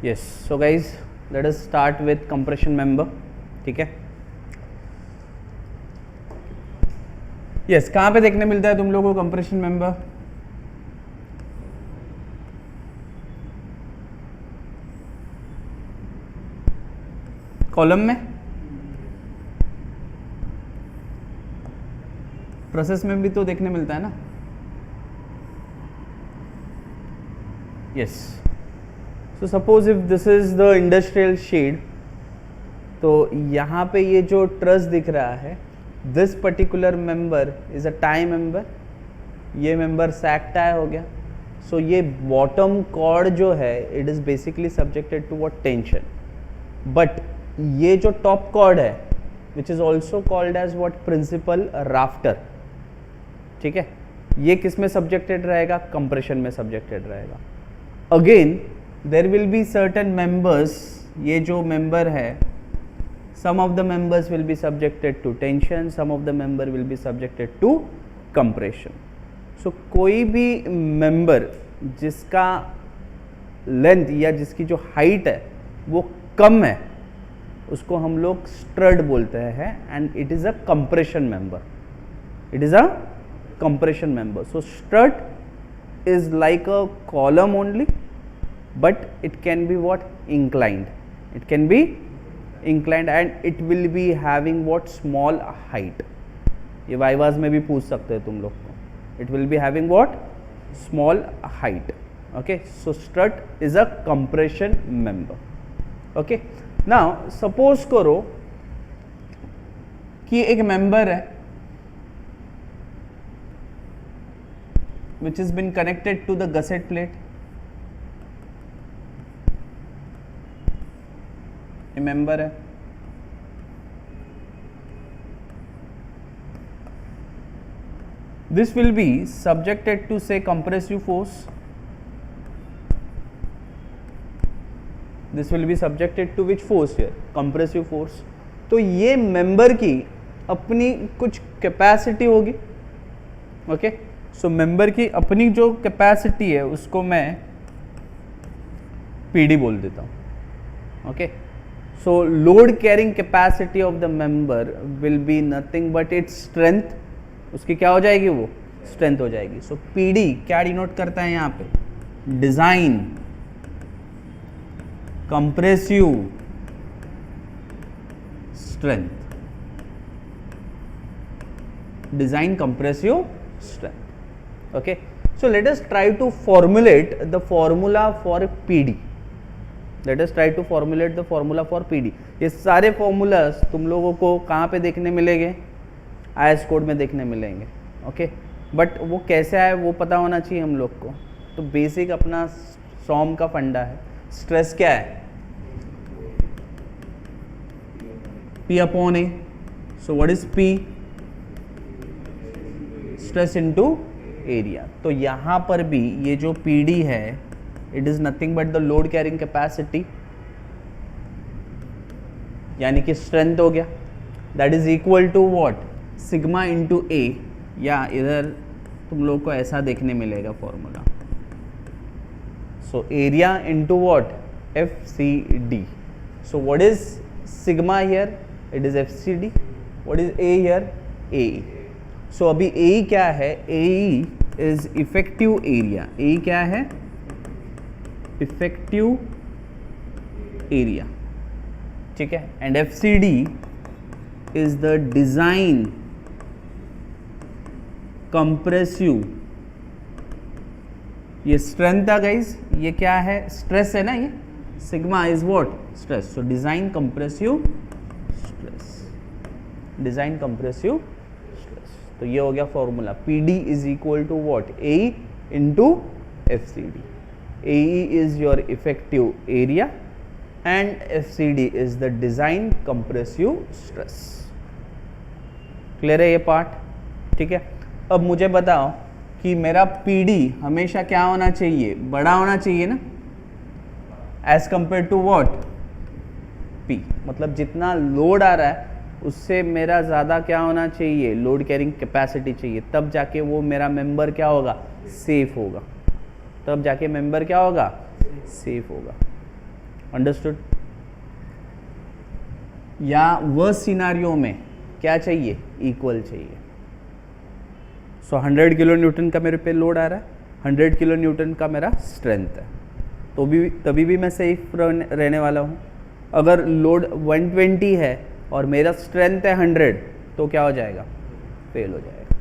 Yes, so guys let us start with compression member. ठीक है. Yes, कहाँ पे देखने मिलता है तुम लोगों को कंप्रेशन मेंबर? कॉलम में, प्रोसेस में भी तो देखने मिलता है ना. Yes, so suppose if this is the industrial shed, तो यहाँ पे ये जो ट्रस दिख रहा है, this particular member is a tie member. ये मेंबर सैक टाई हो गया. सो ये बॉटम कॉर्ड जो है it is basically subjected to what tension. But ये जो टॉप कॉर्ड है which is also called as what principal rafter. ठीक है, ये किस में सब्जेक्टेड रहेगा? कंप्रेशन में सब्जेक्टेड रहेगा. Again there will be certain members. ये जो मेंबर है, some of the members will be subjected to tension, some of the member will be subjected to compression. So कोई भी member जिसका लेंथ या जिसकी जो हाइट है वो कम है उसको हम लोग स्ट्रड बोलते हैं and it is a compression member. It is a compression member. So strut is like a column only, but it can be what? Inclined. It can be inclined and it will be having what? Small height. ये vivas में भी पूछ सकते हैं तुम लोग को. It will be having what? Small height. Okay, so strut is a compression member. Okay, now suppose करो कि एक member है which has been connected to the gusset plate. Member है, this will be subjected to say compressive force. This will be subjected to which force here? Compressive force. तो ये member की अपनी कुछ कैपेसिटी होगी. ओके, सो member की अपनी जो कैपेसिटी है उसको मैं पीडी बोल देता हूँ. Okay, so load carrying capacity of the member will be nothing but its strength. उसकी क्या हो जाएगी? वो स्ट्रेंथ हो जाएगी. so PD क्या डिनोट करता है यहाँ पे? Design compressive strength. Design compressive strength. Okay, so let us try to formulate the formula for PD. Let us try to formulate the formula for PD. ये सारे फॉर्मूलास तुम लोगों को कहाँ पे देखने मिलेंगे? IS कोड में देखने मिलेंगे. ओके, बट वो कैसे आए वो पता होना चाहिए हम लोग को. तो बेसिक अपना सॉम का फंडा है. स्ट्रेस क्या है? P upon A. So what is P? Stress into area. तो यहाँ पर भी ये जो PD है it is nothing but the load carrying capacity, यानी कि स्ट्रेंथ हो गया. that is equal to what? Sigma into A. या इधर तुम लोग को ऐसा देखने मिलेगा formula. So area into what? F C D. So what is sigma here? It is F C D. What is A here? A. So अभी A क्या है? A is effective area. A क्या है? Effective area. ठीक है, and F C D is the design compressive. ये strength है guys. ये क्या है? स्ट्रेस है ना. ये sigma is what? Stress. So design compressive stress. Design compressive stress. तो ये हो गया formula. P D is equal to what? A into F C D. AE is your effective area and FCD is the design compressive stress. Clear है ये part? ठीक है, अब मुझे बताओ कि मेरा PD हमेशा क्या होना चाहिए? बड़ा होना चाहिए ना, as compare to what? P. मतलब जितना लोड आ रहा है उससे मेरा ज़्यादा क्या होना चाहिए? लोड कैरिंग कैपेसिटी चाहिए. तब जाके वो मेरा मेंबर क्या होगा? सेफ होगा. तब जाके मेंबर क्या होगा? सेफ होगा. अंडरस्टूड? या वर्स्ट सिनारियो में क्या चाहिए? इक्वल चाहिए। सो 100 किलो न्यूटन का मेरे पे लोड आ रहा है, 100 किलो न्यूटन का मेरा स्ट्रेंथ है, तो भी तभी भी मैं सेफ रहने वाला हूँ। अगर लोड 120 है और मेरा स्ट्रेंथ है 100, तो क्या हो जाएगा? फेल हो जाएगा।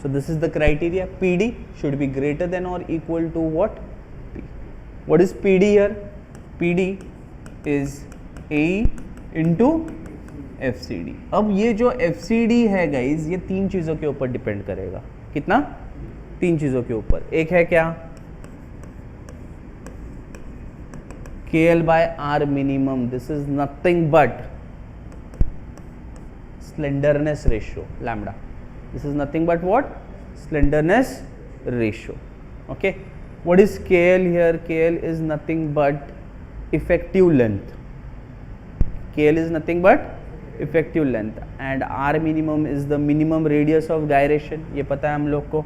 So this is the criteria, PD should be greater than or equal to what? P. What is PD here? PD is AE into FCD। अब ये जो FCD है गाइज, ये 3 चीज़ों के ऊपर डिपेंड करेगा। कितना? 3 चीज़ों के ऊपर। एक है क्या? KL by R minimum, this is nothing but slenderness ratio, lambda. This is nothing but what? Slenderness ratio. Okay. What is KL here? KL is nothing but effective length. KL is nothing but effective length, and R minimum is the minimum radius of gyration. ये पता है हम लोग को।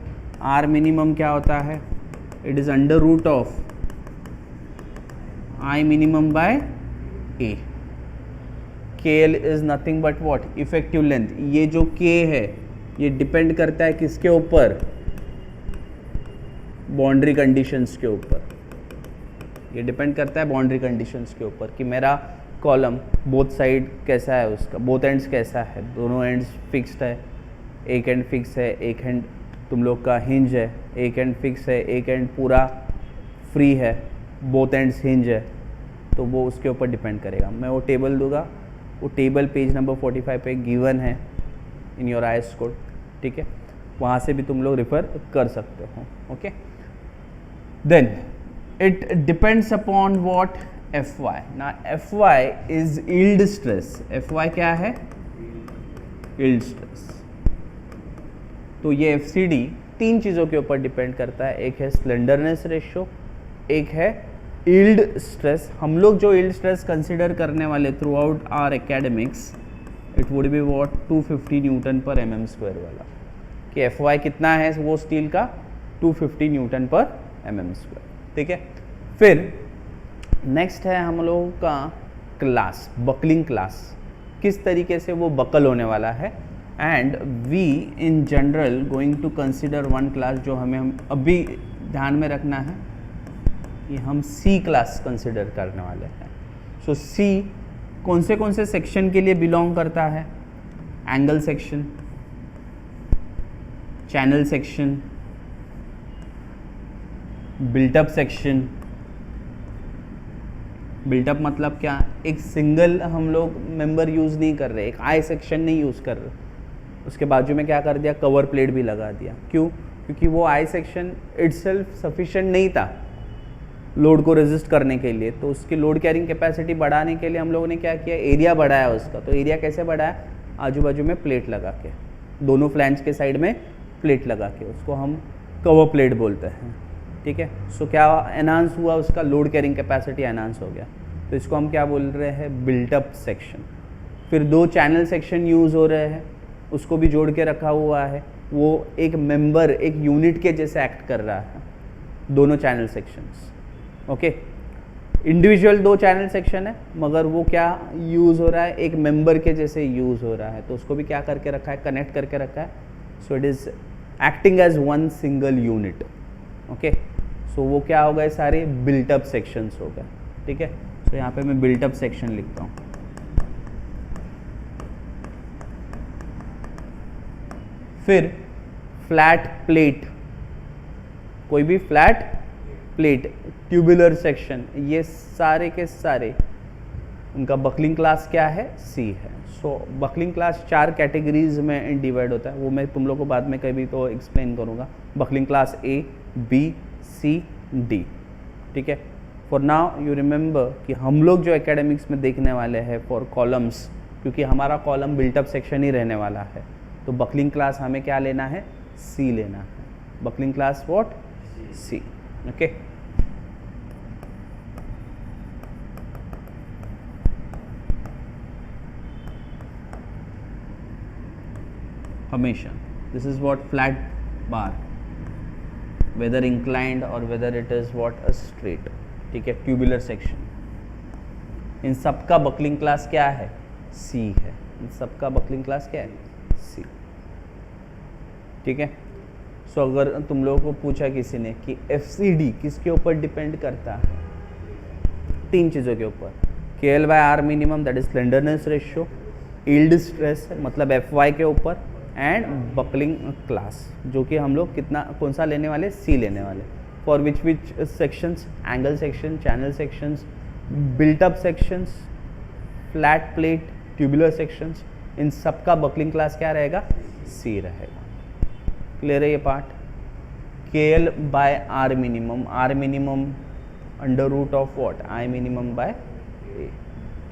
R minimum क्या होता है? It is under root of I minimum by A. KL is nothing but what? Effective length. ये जो K है ये डिपेंड करता है किसके ऊपर? बाउंड्री कंडीशंस के ऊपर। ये डिपेंड करता है बाउंड्री कंडीशंस के ऊपर कि मेरा कॉलम बोथ साइड कैसा है, उसका बोथ एंड्स कैसा है, दोनों एंड्स फिक्स्ड है, एक एंड फिक्स है, एक एंड तुम लोग का हिंज है, एक एंड फिक्स है, एक एंड पूरा फ्री है, बोथ एंड्स हिंज है, तो वो उसके ऊपर डिपेंड करेगा। मैं वो टेबल दूंगा, वो टेबल पेज नंबर 45 पे गिवन है इन योर IS कोड, ठीक है, वहाँ से भी तुम लोग रेफर कर सकते हो। Okay, then it depends upon what? Fy। ना Fy is yield stress. Fy क्या है? Yield stress. तो ये FCD 3 चीज़ों के ऊपर डिपेंड करता है। एक है स्लेंडरनेस रेशियो, एक है यील्ड स्ट्रेस। हम लोग जो यील्ड स्ट्रेस कंसिडर करने वाले throughout our academics, it would be what? 250 newton per mm² वाला, कि Fy कितना है वो स्टील का? 250 न्यूटन पर mm²। ठीक है, फिर नेक्स्ट है हम लोगों का क्लास, बकलिंग क्लास, किस तरीके से वो बकल होने वाला है। And we in general going to consider one class जो हमें अभी ध्यान में रखना है कि हम C क्लास कंसिडर करने वाले हैं। सो C कौन से सेक्शन के लिए बिलोंग करता है? Angle section, channel section, built up section. Built up मतलब क्या? एक सिंगल हम लोग मेंबर यूज़ नहीं कर रहे, एक आई सेक्शन नहीं यूज़ कर रहे, उसके बाजू में क्या कर दिया? कवर प्लेट भी लगा दिया। क्यों? क्योंकि वो आई सेक्शन इटसेल्फ सफिशिएंट नहीं था लोड को रेजिस्ट करने के लिए, तो उसकी लोड कैरिंग कैपेसिटी बढ़ाने के लिए हम लोगों ने क्या किया? एरिया बढ़ाया उसका। तो एरिया कैसे बढ़ाया? आजू बाजू में प्लेट लगा के, दोनों फ्लैंज के साइड में प्लेट लगा के, उसको हम कवर प्लेट बोलते हैं। ठीक है, सो क्या एनहांस हुआ? उसका लोड कैरिंग कैपेसिटी एनहांस हो गया, तो इसको हम क्या बोल रहे हैं? Built up section. फिर 2 चैनल सेक्शन यूज़ हो रहे हैं, उसको भी जोड़ के रखा हुआ है, वो एक मेंबर, एक यूनिट के जैसे एक्ट कर रहा है, दोनों channel sections. Okay, individual 2 channel section है, मगर वो क्या यूज़ हो रहा है? एक मेंबर के जैसे यूज़ हो रहा है, तो उसको भी क्या करके रखा है? कनेक्ट करके रखा है। So it is acting as one single unit. Okay, so वो क्या हो गए? सारे बिल्टअप सेक्शंस हो गए। ठीक है, तो यहाँ पे मैं बिल्टअप सेक्शन लिखता हूँ। फिर फ्लैट प्लेट, कोई भी फ्लैट प्लेट, ट्यूबुलर सेक्शन, ये सारे के सारे उनका बकलिंग क्लास क्या है? C है। सो बकलिंग क्लास 4 कैटेगरीज में डिवाइड होता है, वो मैं तुम लोग को बाद में कभी तो एक्सप्लेन करूँगा। Buckling class A, B, C, D। ठीक है, फॉर नाउ यू रिमेंबर कि हम लोग जो एकेडमिक्स में देखने वाले हैं फॉर कॉलम्स, क्योंकि हमारा कॉलम बिल्टअप सेक्शन ही रहने वाला है, तो बकलिंग क्लास हमें क्या लेना है? C लेना है। Buckling class what? C। Okay, हमेशा this is what? Flat bar, whether inclined or whether it is what? A straight. ठीक है, ट्यूबुलर सेक्शन। इन सब का बकलिंग क्लास क्या है? सी है। इन सब का बकलिंग क्लास क्या है? सी। ठीक है। सो अगर तुम लोगों को पूछा किसी ने कि FCD किसके ऊपर डिपेंड करता है? 3 चीज़ों के ऊपर, KL/R minimum that is slenderness ratio, yield stress मतलब FY के ऊपर, एंड बकलिंग क्लास जो कि हम लोग कौन सा लेने वाले? सी लेने वाले। For which sections? Angle section, channel sections, built up sections, flat plate, tubular sections, इन सब का बकलिंग क्लास क्या रहेगा? सी रहेगा। क्लियर है ये पार्ट? KL/R minimum, R minimum under root of what? I minimum by A.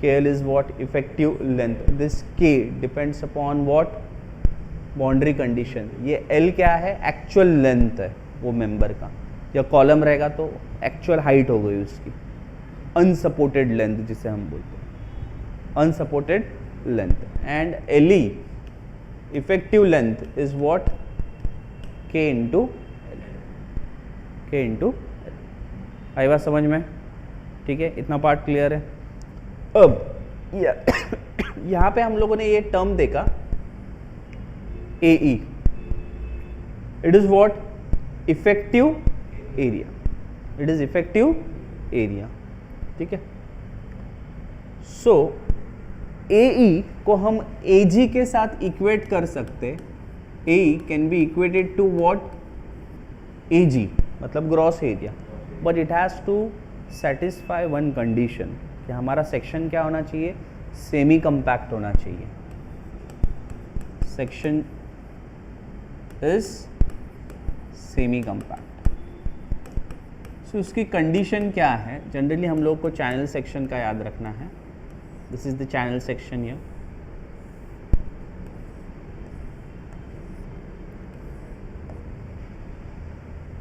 KL is what? Effective length. This K depends upon what? Boundary condition. ये L क्या है? एक्चुअल लेंथ है वो मेंबर का, या कॉलम रहेगा तो एक्चुअल हाइट हो गई उसकी, अनसपोर्टेड लेंथ जिसे हम बोलते हैं, unsupported length. And LE effective length is what? K into L। आई बात समझ में? ठीक है, इतना पार्ट क्लियर है। अब यहाँ पे हम लोगों ने ये टर्म देखा AE, it is what? Effective area. It is effective area. ठीक है। सो AE को हम AG के साथ इक्वेट कर सकते। AE can be equated to what? AG मतलब gross area, but it has to satisfy one condition कि हमारा सेक्शन क्या होना चाहिए? सेमी कंपैक्ट होना चाहिए। Section is semi compact. So उसकी कंडीशन क्या है? जनरली हम लोग को चैनल सेक्शन का याद रखना है। This is the channel section here.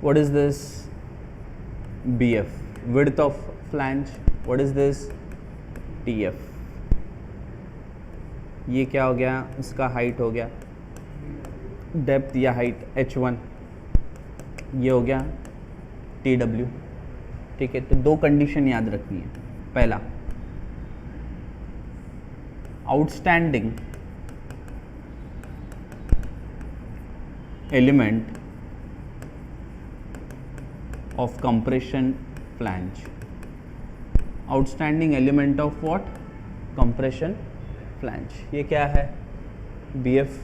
What is this? BF, width of flange. What is this? TF. ये क्या हो गया? इसका हाइट हो गया, डेप्थ या हाइट H1। ये हो गया TW। ठीक है, तो 2 कंडीशन याद रखनी है। पहला, outstanding element of compression flange. Outstanding element of what? Compression flange. ये क्या है? BF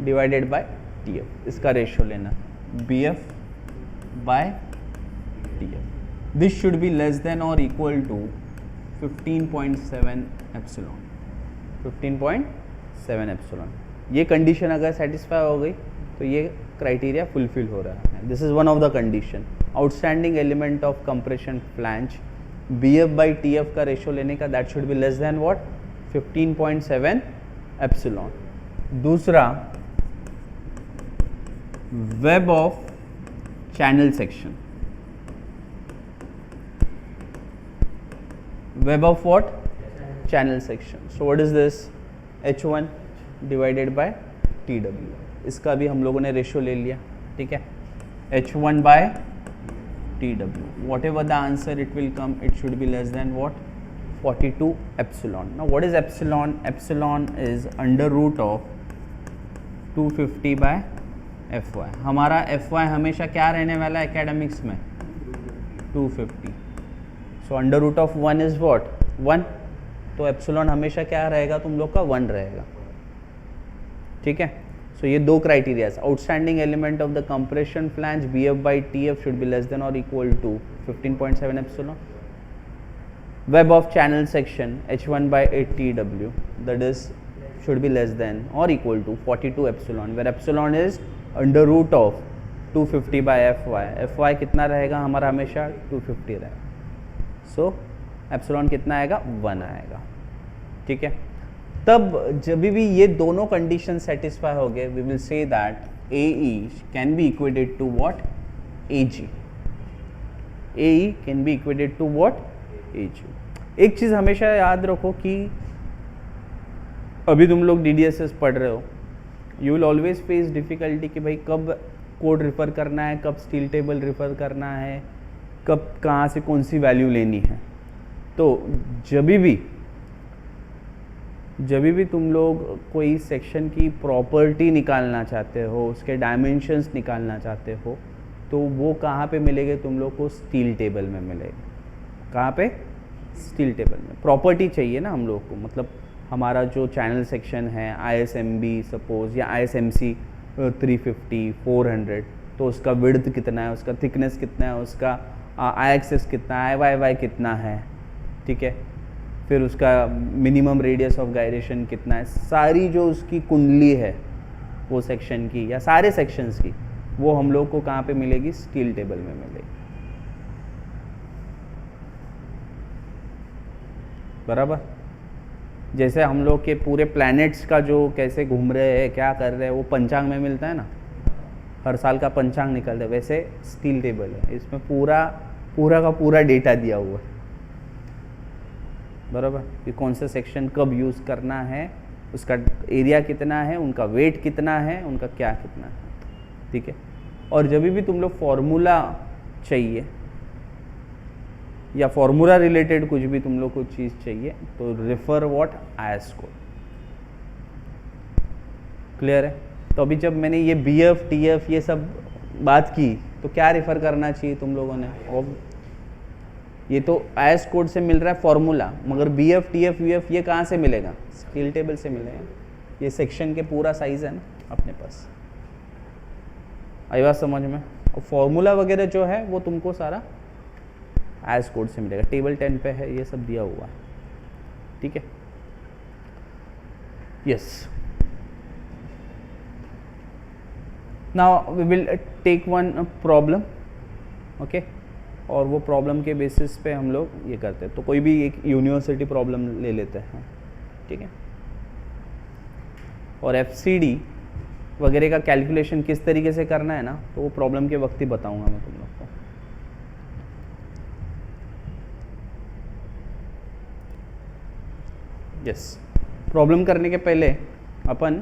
divided by TF। इसका रेशियो लेना, BF by TF। This should be less than or equal to 15.7 epsilon। 15.7 epsilon। ये कंडीशन अगर सेटिस्फाई हो गई तो ये क्राइटेरिया फुलफिल हो रहा है। This is one of the condition. Outstanding element of compression flange, BF by TF का रेशियो लेने का, that should be less than what? 15.7 epsilon. दूसरा, web of channel section. Web of what? Channel section. So what is this? H1 divided by TW। इसका भी हम लोगों ने ratio ले लिया। ठीक है, H1 by TW। Whatever the answer it will come, it should be less than what? 42 epsilon. Now what is epsilon? Epsilon is under root of 250 by FY। हमारा FY हमेशा क्या रहने वाला है एकेडमिक्स में? 250। So under root of 1 is what? 1। तो epsilon हमेशा क्या रहेगा तुम लोग का? 1 रहेगा। ठीक है, सो ये 2 criterias, outstanding element of the compression flange BF by TF should be less than or equal to 15.7 epsilon. Web of channel section H1 by TW that is should be less than or equal to 42 epsilon, where epsilon is under root of 250 by FY। FY कितना रहेगा हमारा? हमेशा 250 रहेगा। सो epsilon कितना आएगा? 1 आएगा। ठीक है, तब जब भी ये दोनों कंडीशन सेटिस्फाई हो गए, we will say that AE can be equated to what? AG। AE can be equated to what? AG। एक चीज़ हमेशा याद रखो कि अभी तुम लोग DDSS पढ़ रहे हो, you will always face difficulty कि भाई कब कोड रिफ़र करना है, कब स्टील टेबल रिफ़र करना है, कब कहाँ से कौन सी वैल्यू लेनी है। तो जब भी तुम लोग कोई सेक्शन की प्रॉपर्टी निकालना चाहते हो, उसके डायमेंशंस निकालना चाहते हो, तो वो कहाँ पे मिलेंगे तुम लोग को? स्टील टेबल में मिलेगा। कहाँ पे? स्टील टेबल में। प्रॉपर्टी चाहिए ना हम लोग को, मतलब हमारा जो चैनल सेक्शन है ISMB सपोज या ISMC 350 400, तो उसका विड्थ कितना है, उसका थिकनेस कितना है, उसका IXS कितना है, IYY कितना है, ठीक है, फिर उसका मिनिमम रेडियस ऑफ गायरेशन कितना है, सारी जो उसकी कुंडली है वो सेक्शन की या सारे सेक्शंस की, वो हम लोग को कहाँ पे मिलेगी? स्टील टेबल में मिलेगी। बराबर। जैसे हम लोग के पूरे प्लैनेट्स का जो कैसे घूम रहे हैं, क्या कर रहे हैं, वो पंचांग में मिलता है ना, हर साल का पंचांग निकलता है, वैसे स्टील टेबल है, इसमें पूरा का पूरा डेटा दिया हुआ है। बराबर, कि कौन सा सेक्शन कब यूज़ करना है, उसका एरिया कितना है, उनका वेट कितना है, उनका क्या कितना है, ठीक है। और जब भी तुम लोग फॉर्मूला चाहिए या फॉर्मूला रिलेटेड कुछ भी तुम लोग को चीज़ चाहिए, तो refer what? IS code. Clear है? तो अभी जब मैंने ये BF TF ये सब बात की, तो क्या रेफर करना चाहिए तुम लोगों ने? और ये तो IS कोड से मिल रहा है फॉर्मूला, मगर BF TF VF ये कहाँ से मिलेगा? स्टील टेबल से मिलेगा। ये सेक्शन के पूरा साइज है ना अपने पास। आई बात समझ में? और फॉर्मूला वगैरह जो है वो तुमको सारा IS कोड से मिलेगा। टेबल 10 पे है, ये सब दिया हुआ है, ठीक है। Yes, now we will take one problem, okay, और वो प्रॉब्लम के बेसिस पे हम लोग ये करते हैं। तो कोई भी एक यूनिवर्सिटी प्रॉब्लम ले लेते हैं, ठीक है, और FCD वगैरह का कैलकुलेशन किस तरीके से करना है ना, तो वो प्रॉब्लम के वक्त ही बताऊंगा मैं तुम लोग को। यस, प्रॉब्लम करने के पहले अपन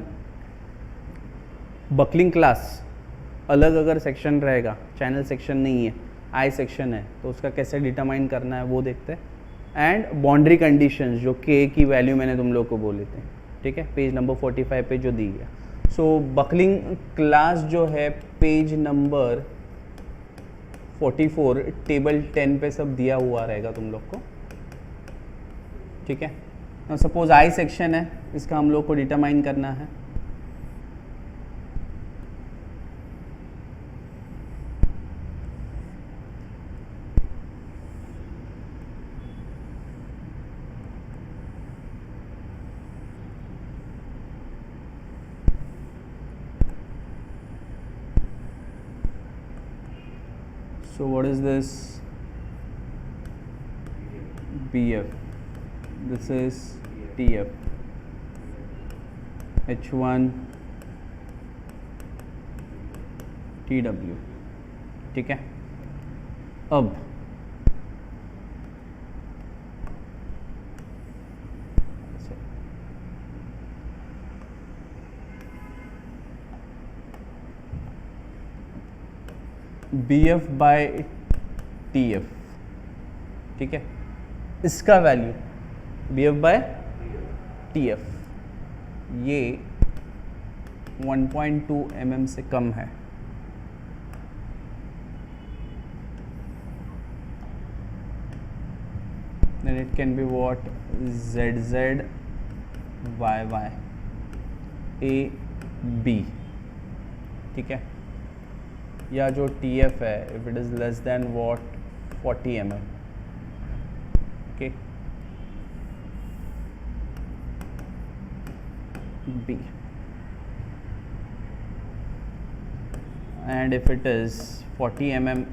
बकलिंग क्लास अलग अगर सेक्शन रहेगा, चैनल सेक्शन नहीं है, आई सेक्शन है, तो उसका कैसे डिटरमाइन करना है वो देखते हैं। एंड बाउंड्री कंडीशंस जो K की वैल्यू मैंने तुम लोग को बोले थे, ठीक है, पेज नंबर 45 पे जो दी गया। सो बकलिंग क्लास जो है पेज नंबर 44 टेबल 10 पे सब दिया हुआ रहेगा तुम लोग को, ठीक है। सपोज आई सेक्शन है, इसका हम लोग को डिटरमाइन करना है। So what is this? BF. This is TF. H1 TW, ठीक है। अब BF बाय TF, ठीक है, इसका वैल्यू BF बाय TF ये 1.2 mm से कम है, then it can be what? ZZ YY AB, ठीक है, या जो TF है if it is less than what 40 mm, okay, B, and if it is 40 mm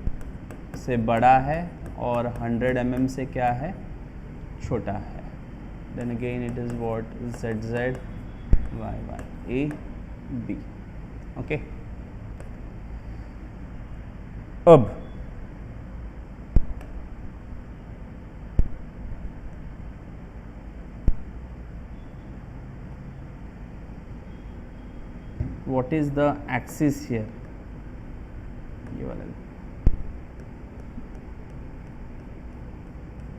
से बड़ा है और 100 mm से क्या है? छोटा है, then again it is what? ZZ YY AB, okay। अब what is the axis here? ये वाला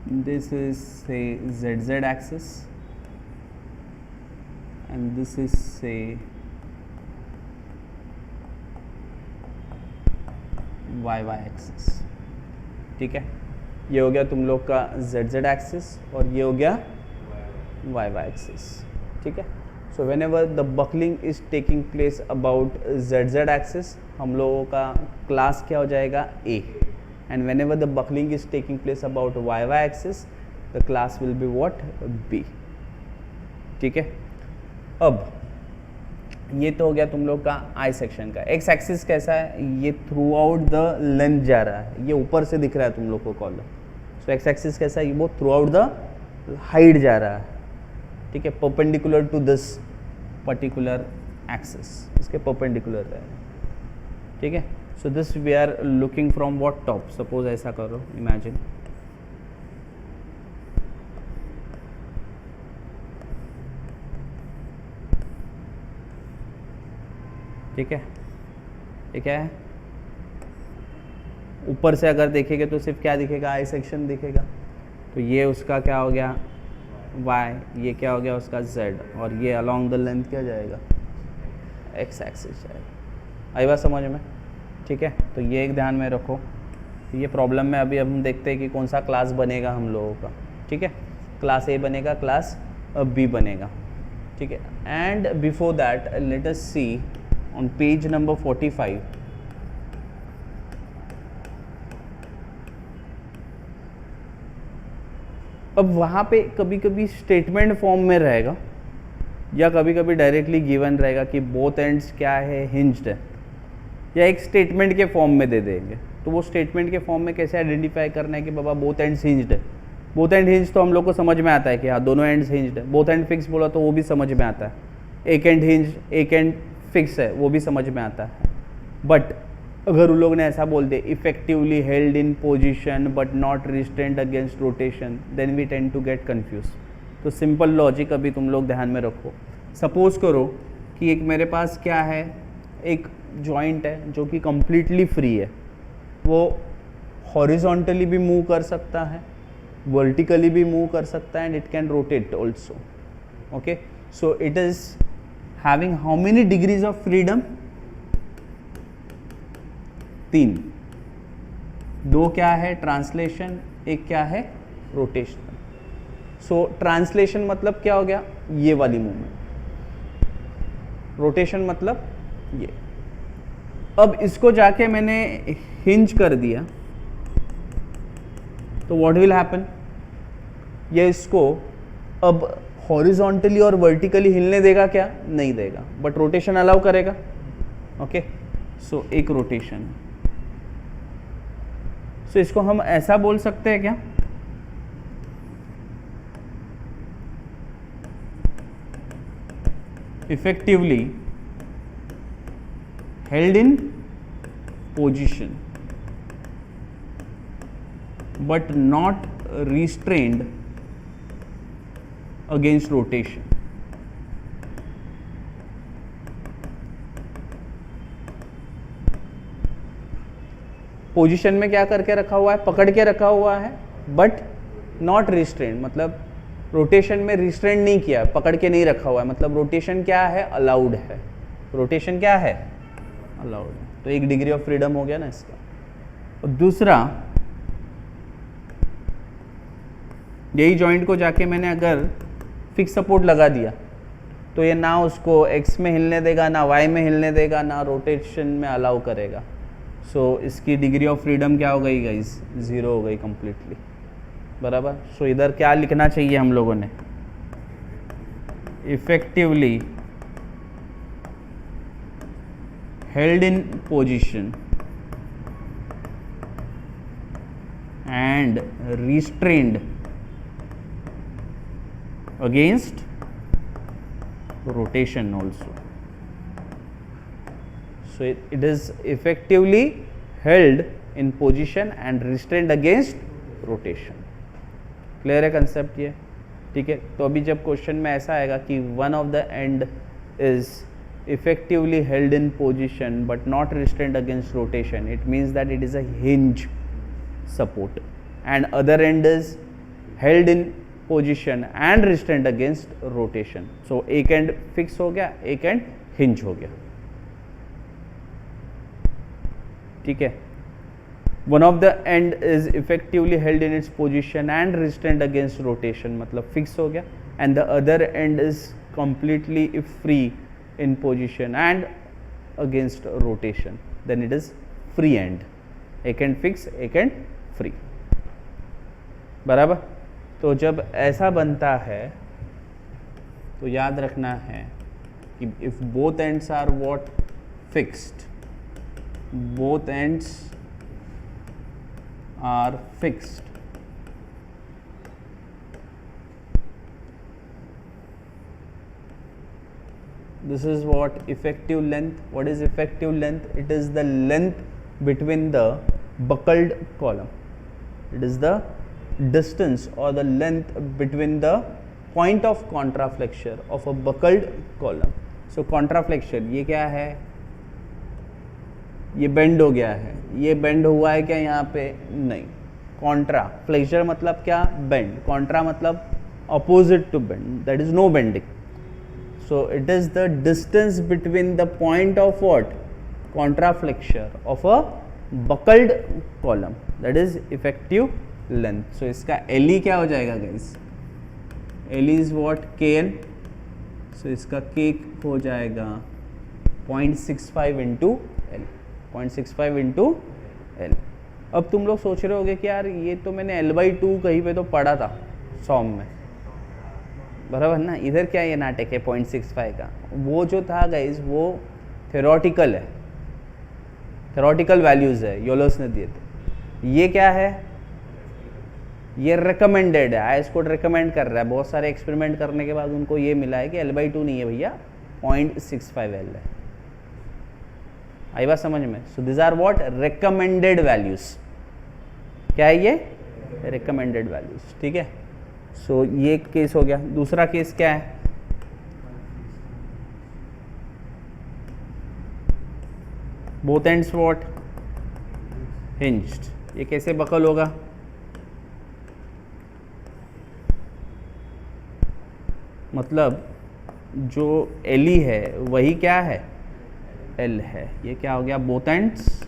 this is say ZZ axis and this is say YY axis. ठीक है, ये हो गया तुम लोग का ZZ axis और ये हो गया YY axis. ठीक है, so whenever the buckling is taking place about ZZ axis, हम लोगों का क्लास क्या हो जाएगा A, and whenever the buckling is taking place about YY axis, the class will be what? B. ठीक है, अब ये तो हो गया तुम लोग का आई सेक्शन का. एक्स एक्सिस कैसा है? ये थ्रू आउट द लेंथ जा रहा है, ये ऊपर से दिख रहा है तुम लोग को कॉलम. सो एक्स एक्सिस कैसा है? वो थ्रू आउट द हाइट जा रहा है. ठीक है, perpendicular to this particular axis, इसके परपेंडिकुलर रहेगा. ठीक है, so this we are looking from what top. Suppose ऐसा करो, इमेजिन ठीक है, ये क्या है? ऊपर से अगर देखेंगे तो सिर्फ क्या दिखेगा? आई सेक्शन दिखेगा. तो ये उसका क्या हो गया? y, ये क्या हो गया उसका z, और ये अलोंग द लेंथ क्या जाएगा? x एक्सिस जाएगा. आई बात समझ में? ठीक है, तो ये एक ध्यान में रखो. ये प्रॉब्लम में अभी हम देखते हैं कि कौन सा क्लास बनेगा हम लोगों का. ठीक है, क्लास A बनेगा, क्लास B बनेगा. ठीक है, and before that let us see on page number 45. अब वहाँ पे कभी कभी स्टेटमेंट फॉर्म में रहेगा या कभी कभी डायरेक्टली गिवन रहेगा कि बोथ एंड्स क्या है? हिंज्ड है. या एक स्टेटमेंट के फॉर्म में दे देंगे. तो वो स्टेटमेंट के फॉर्म में कैसे आइडेंटिफाई करना है कि बाबा बोथ एंड्स हिंज्ड है? बोथ एंड हिंज तो हम लोग को समझ में आता है कि हाँ दोनों एंड्स हिंज्ड है. बोथ एंड फिक्स बोला तो वो भी समझ में आता है. एक एंड हिंज, एक एंड फिक्स है, वो भी समझ में आता है. बट अगर उन लोग ने ऐसा बोल दे effectively held in position but not restrained against rotation, then we tend to get confuse. तो सिंपल लॉजिक अभी तुम लोग ध्यान में रखो. सपोज करो कि एक मेरे पास क्या है, एक जॉइंट है जो कि कंप्लीटली फ्री है. वो हॉरिजॉन्टली भी मूव कर सकता है, वर्टिकली भी मूव कर सकता है, and it can rotate also. Okay, so it is having how many degrees of freedom? 3. 2 क्या है? ट्रांसलेशन. एक क्या है? रोटेशन. सो ट्रांसलेशन मतलब क्या हो गया? ये वाली मूवमेंट. रोटेशन मतलब ये. अब इसको जाके मैंने हिंज कर दिया तो व्हाट विल हैपन? ये इसको अब हॉरिजॉन्टली और वर्टिकली हिलने देगा क्या? नहीं देगा, बट रोटेशन अलाउ करेगा. ओके, सो एक रोटेशन. सो इसको हम ऐसा बोल सकते हैं क्या? Effectively held in position but not restrained against rotation. Position में क्या करके रखा हुआ है? पकड़ के रखा हुआ है, बट नॉट रिस्ट्रेंड, मतलब रोटेशन में रिस्ट्रेंड नहीं किया, पकड़ के नहीं रखा हुआ है. मतलब रोटेशन क्या है? अलाउड है. रोटेशन क्या है? अलाउड है. तो 1 डिग्री ऑफ फ्रीडम हो गया ना इसका. और दूसरा, यही जॉइंट को जाके मैंने अगर फिक्स सपोर्ट लगा दिया तो ये ना उसको x में हिलने देगा, ना y में हिलने देगा, ना रोटेशन में अलाउ करेगा. सो इसकी डिग्री ऑफ फ्रीडम क्या हो गई गाइस? 0 हो गई कंप्लीटली. बराबर. सो इधर क्या लिखना चाहिए हम लोगों ने? Effectively held in position and restrained against rotation also. So it is effectively held in position and restrained against rotation. Clear है concept ये? ठीक है, तो अभी जब क्वेश्चन में ऐसा आएगा कि one of the end is effectively held in position but not restrained against rotation, it means that it is a hinge support, and other end is held in position and restrained against rotation. So एक end fix हो गया, एक and hinge हो गया. ठीक है. One of the end is effectively held in its position and restrained against rotation, मतलब fix हो गया. And the other end is completely free in position and against rotation, then it is free end. एक end fix, एक end free. बराबर. तो जब ऐसा बनता है तो याद रखना है कि if both ends are what fixed, both ends are fixed, this is what effective length. What is effective length? It is the length between the buckled column. It is the distance or the length between the point of contraflexure of a buckled column. So contraflexure ये क्या है? ये bend हो गया है. ये bend हुआ है क्या यहाँ पे? नहीं. कॉन्ट्रा फ्लेक्चर मतलब क्या? बेंड. कॉन्ट्रा मतलब opposite to bend, that is no bending. So it is the distance between the point of what? Contra flexure of a buckled column, that is effective length. So इसका L क्या हो जाएगा guys? L is what? K L. So इसका K हो जाएगा 0.65 into L. 0.65 into L. अब तुम लोग सोच रहे होगे कि यार ये तो मैंने L/2 कहीं पे तो पढ़ा था सॉम में, बराबर ना. इधर क्या ये नाटक है 0.65 का? वो जो था गाइज वो थ्योरेटिकल है, थ्योरेटिकल वैल्यूज है, योलोस ने दिए थे. ये क्या है? ये रिकमेंडेड है. आईएस कोड रिकमेंड कर रहा है. बहुत सारे एक्सपेरिमेंट करने के बाद उनको ये मिला है कि L/2 नहीं है भैया, 0.65 L है. आई बात समझ में? So this are what? Recommended values. क्या है ये? Recommended values. ठीक है. सो ये केस हो गया. दूसरा केस क्या है? Both ends what? हिंज्ड. ये कैसे बकल होगा? मतलब जो एली है वही क्या है? एल है. ये क्या हो गया? बोथ एंड्स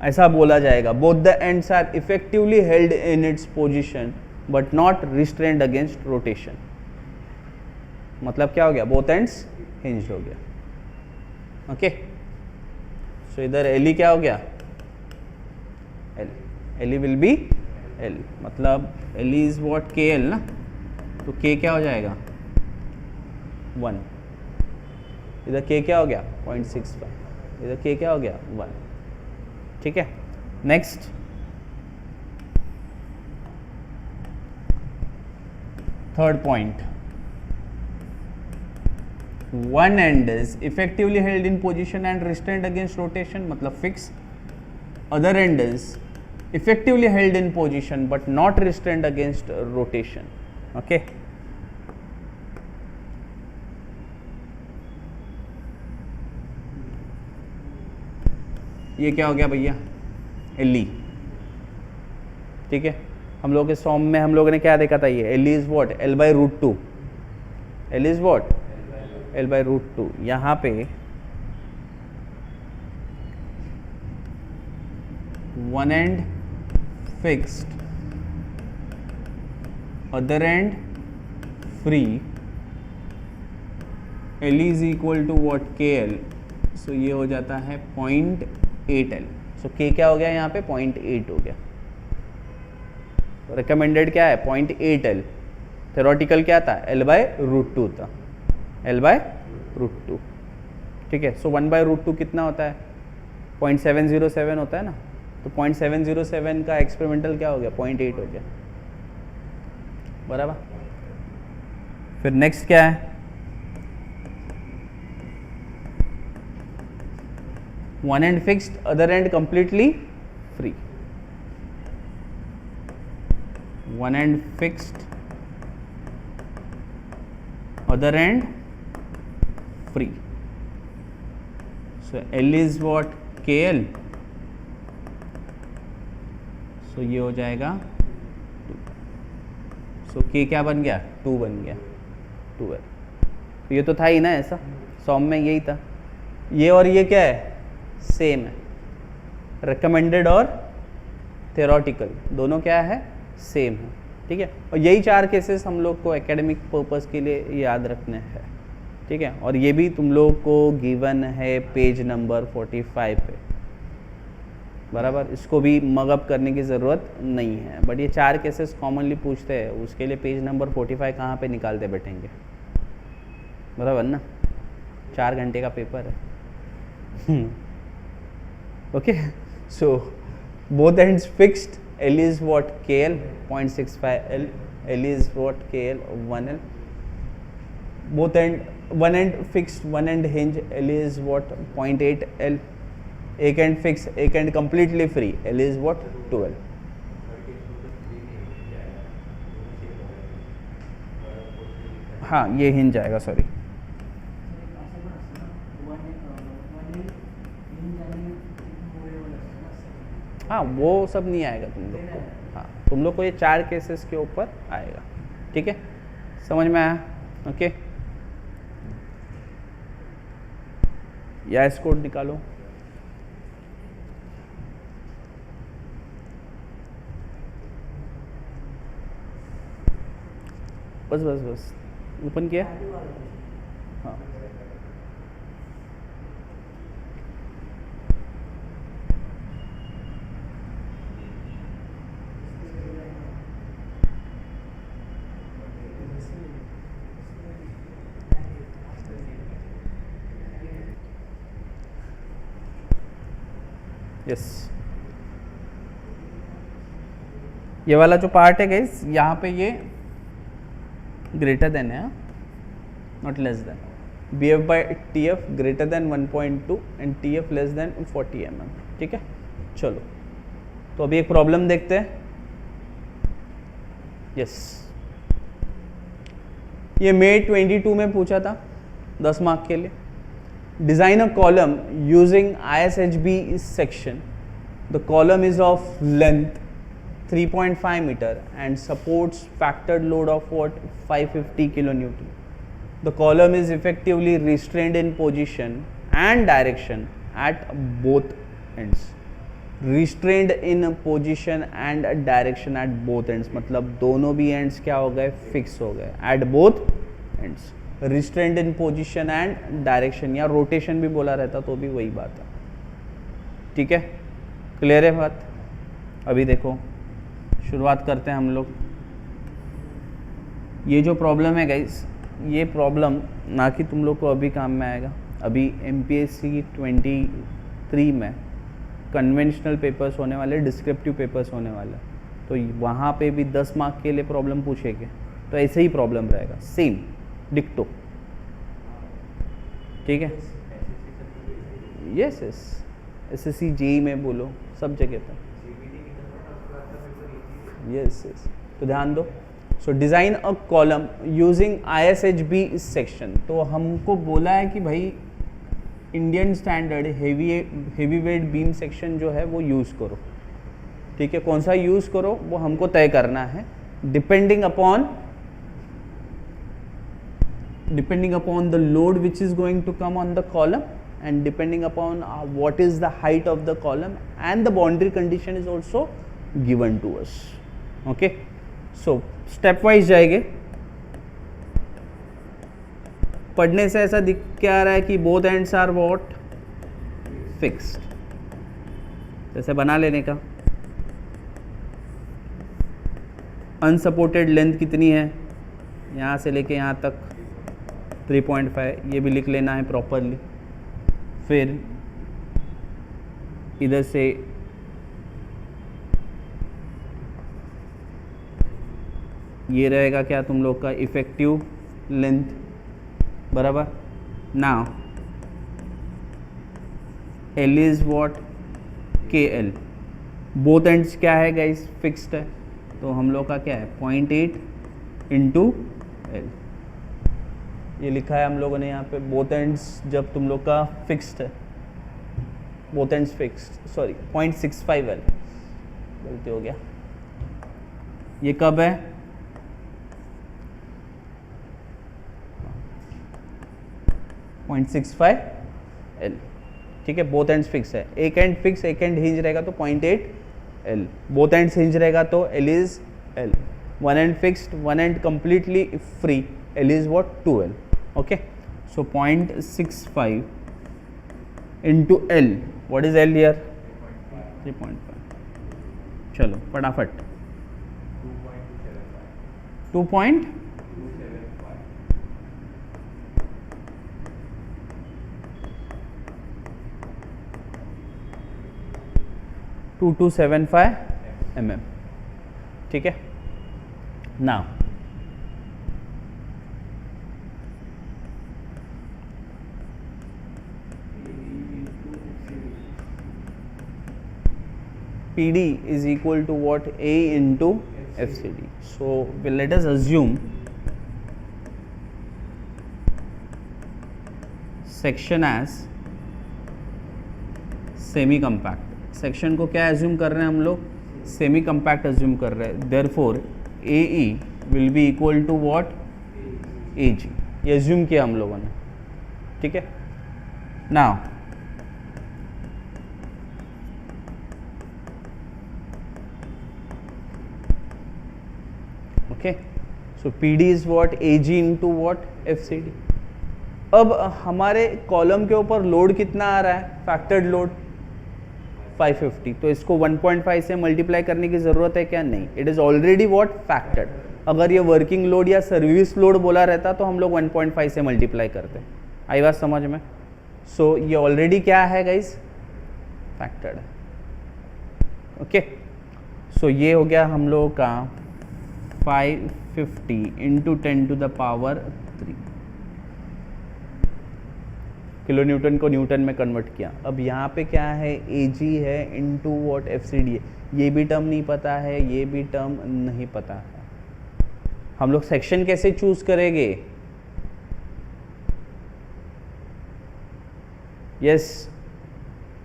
ऐसा बोला जाएगा. Both the ends are effectively held in its position but not restrained against rotation. मतलब क्या हो गया? बोथ एंड्स हिंज्ड हो गया. ओके. सो इधर एली क्या हो गया? एल. एली विल बी एल. मतलब L is what? K L ना. तो के क्या हो जाएगा? 1. इधर के क्या हो गया? 0.65. इधर के क्या हो गया? 1. ठीक है. Next third point. One end is effectively held in position and restrained against rotation, मतलब fix. Other end is effectively held in position but not restrained against rotation. Okay. ये क्या हो गया भैया? एली. ठीक है. हम लोग के सॉम में हम लोगों ने क्या देखा था? ये L is what? L/√2. L is what? L/√2. यहाँ पे one and fixed, other end free, L is equal to what? KL. so ये हो जाता है 0.8 L. so K क्या हो गया यहाँ पे? 0.8 हो गया. रिकमेंडेड क्या है? 0.8 L. थ्योरेटिकल क्या था? L/√2 था. L/√2. ठीक है. सो 1/√2 कितना होता है? 0.707 होता है ना. तो 0.707 का एक्सपेरिमेंटल क्या हो गया? 0.8 हो गया. बराबर. फिर नेक्स्ट क्या है? One and fixed, other and completely free. One and fixed, other and free. So L is what K L, सो ये हो जाएगा 2, सो के क्या बन गया 2 बन गया 2L। तो ये तो था ही ना ऐसा, सॉम में यही था। ये और ये क्या है सेम है, रिकमेंडेड और थ्योरेटिकल दोनों क्या है सेम है, ठीक है। और यही 4 केसेस हम लोग को एकेडमिक पर्पस के लिए याद रखने हैं, ठीक है। और ये भी तुम लोग को गिवन है पेज नंबर 45 पे, बराबर। इसको भी मगअप करने की ज़रूरत नहीं है, बट ये 4 केसेस कॉमनली पूछते हैं, उसके लिए पेज नंबर 45 कहाँ पे निकालते बैठेंगे, बराबर ना। 4 घंटे का पेपर है। Okay, so both ends fixed, L is what KL 0.65L, L is what KL 1L, both one end fixed, one end hinge, L is what 0.8L, एक end fixed, एक end completely free, L is what 2L। हाँ ये hinge आएगा, sorry हाँ वो सब नहीं आएगा तुम लोग को, हाँ तुम लोग को ये 4 केसेस के ऊपर आएगा, ठीक है। समझ में आया? ओके, या एस कोड निकालो। बस बस बस ओपन किया, हाँ यस। ये वाला जो पार्ट है गाइस, यहाँ पे ये ग्रेटर देन है, not less than, B F by T F greater than 1.2 and T F less than 40 mm, ठीक है। चलो तो अभी एक प्रॉब्लम देखते हैं। यस, ये May 22 में पूछा था 10 मार्क के लिए। Design a column using ISHB section. The column is of length 3.5 meter and supports factored load of what 550 kilonewton. The column is effectively restrained in position and direction at both ends. Restrained in position and direction at both ends, मतलब दोनों भी ends क्या हो गए fix हो गए at both ends. Restrained in position and direction, या rotation भी बोला रहता तो भी वही बात है, ठीक है। क्लियर है बात? अभी देखो शुरुआत करते हैं हम लोग। ये जो प्रॉब्लम है गाइस, ये प्रॉब्लम ना कि तुम लोग को अभी काम में आएगा, अभी MPSC 23 में कन्वेंशनल पेपर्स होने वाले, डिस्क्रिप्टिव पेपर्स होने वाले, तो वहाँ पे भी 10 मार्क के लिए प्रॉब्लम पूछेंगे, तो ऐसे ही प्रॉब्लम रहेगा सेम डिक्टो, ठीक है। यस यस, SSC JEE में बोलो सब जगह पर, यस यस। तो ध्यान दो, सो design a column using ISHB section. तो हमको बोला है कि भाई Indian standard heavy weight beam section जो है वो यूज़ करो, ठीक है। कौन सा यूज़ करो वो हमको तय करना है, depending upon the load which is going to come on the column and depending upon what is the height of the column and the boundary condition is also given to us, okay। so step wise जाएंगे। पढ़ने से ऐसा दिख क्या आ रहा है कि both ends are what fixed, जैसे बना लेने का। अनसपोर्टेड लेंथ कितनी है, यहाँ से लेके यहाँ तक 3.5, ये भी लिख लेना है प्रॉपरली। फिर इधर से ये रहेगा क्या तुम लोग का इफेक्टिव लेंथ, बराबर। Now L is what KL, both ends क्या है गाइस फिक्स्ड है, तो हम लोग का क्या है 0.8 इंटू L, ये लिखा है हम लोगों ने यहाँ पे। बोथ एंड्स जब तुम लोग का फिक्स्ड है both ends fixed, sorry 0.65 L, गलती हो गया। ये कब है? 0.65 L, ठीक है। बोथ एंड्स फिक्स है, एक एंड फिक्स एक एंड हिंज रहेगा तो 0.8 L, बोथ एंड्स हिंज रहेगा तो L is L, one and fixed one and completely free, L is what 2L, okay. So 0.65 into L, what is L here? 3.5, चलो फटाफट 2275 mm, ठीक है। Now PD is equal to what? A into FCD. So let us assume section as semi compact. Section को क्या assume कर रहे हैं हम लोग? सेमी कंपैक्ट एज्यूम कर रहे हैं। Therefore AE will be equal to what? AG, ये एज्यूम किया हम लोगों ने, ठीक है। Now okay, so PD is what? AG into what? FCD। अब हमारे कॉलम के ऊपर लोड कितना आ रहा है? फैक्टर्ड लोड 550, तो इसको 1.5 से मल्टीप्लाई करने की ज़रूरत है क्या? नहीं, it is already what? Factored. अगर ये वर्किंग लोड या सर्विस लोड बोला रहता तो हम लोग 1.5 से मल्टीप्लाई करते। आई बात समझ में? सो ये ऑलरेडी क्या है गाइस? फैक्टर्ड है, ओके। सो ये हो गया हम लोगों का 550 into 10 to the power 3 kilo newton को न्यूटन में कन्वर्ट किया। अब यहाँ पे क्या है? AG है इंटू वॉट? FCD है। ये भी टर्म नहीं पता है, ये भी टर्म नहीं पता है। हम लोग सेक्शन कैसे चूज करेंगे? Yes,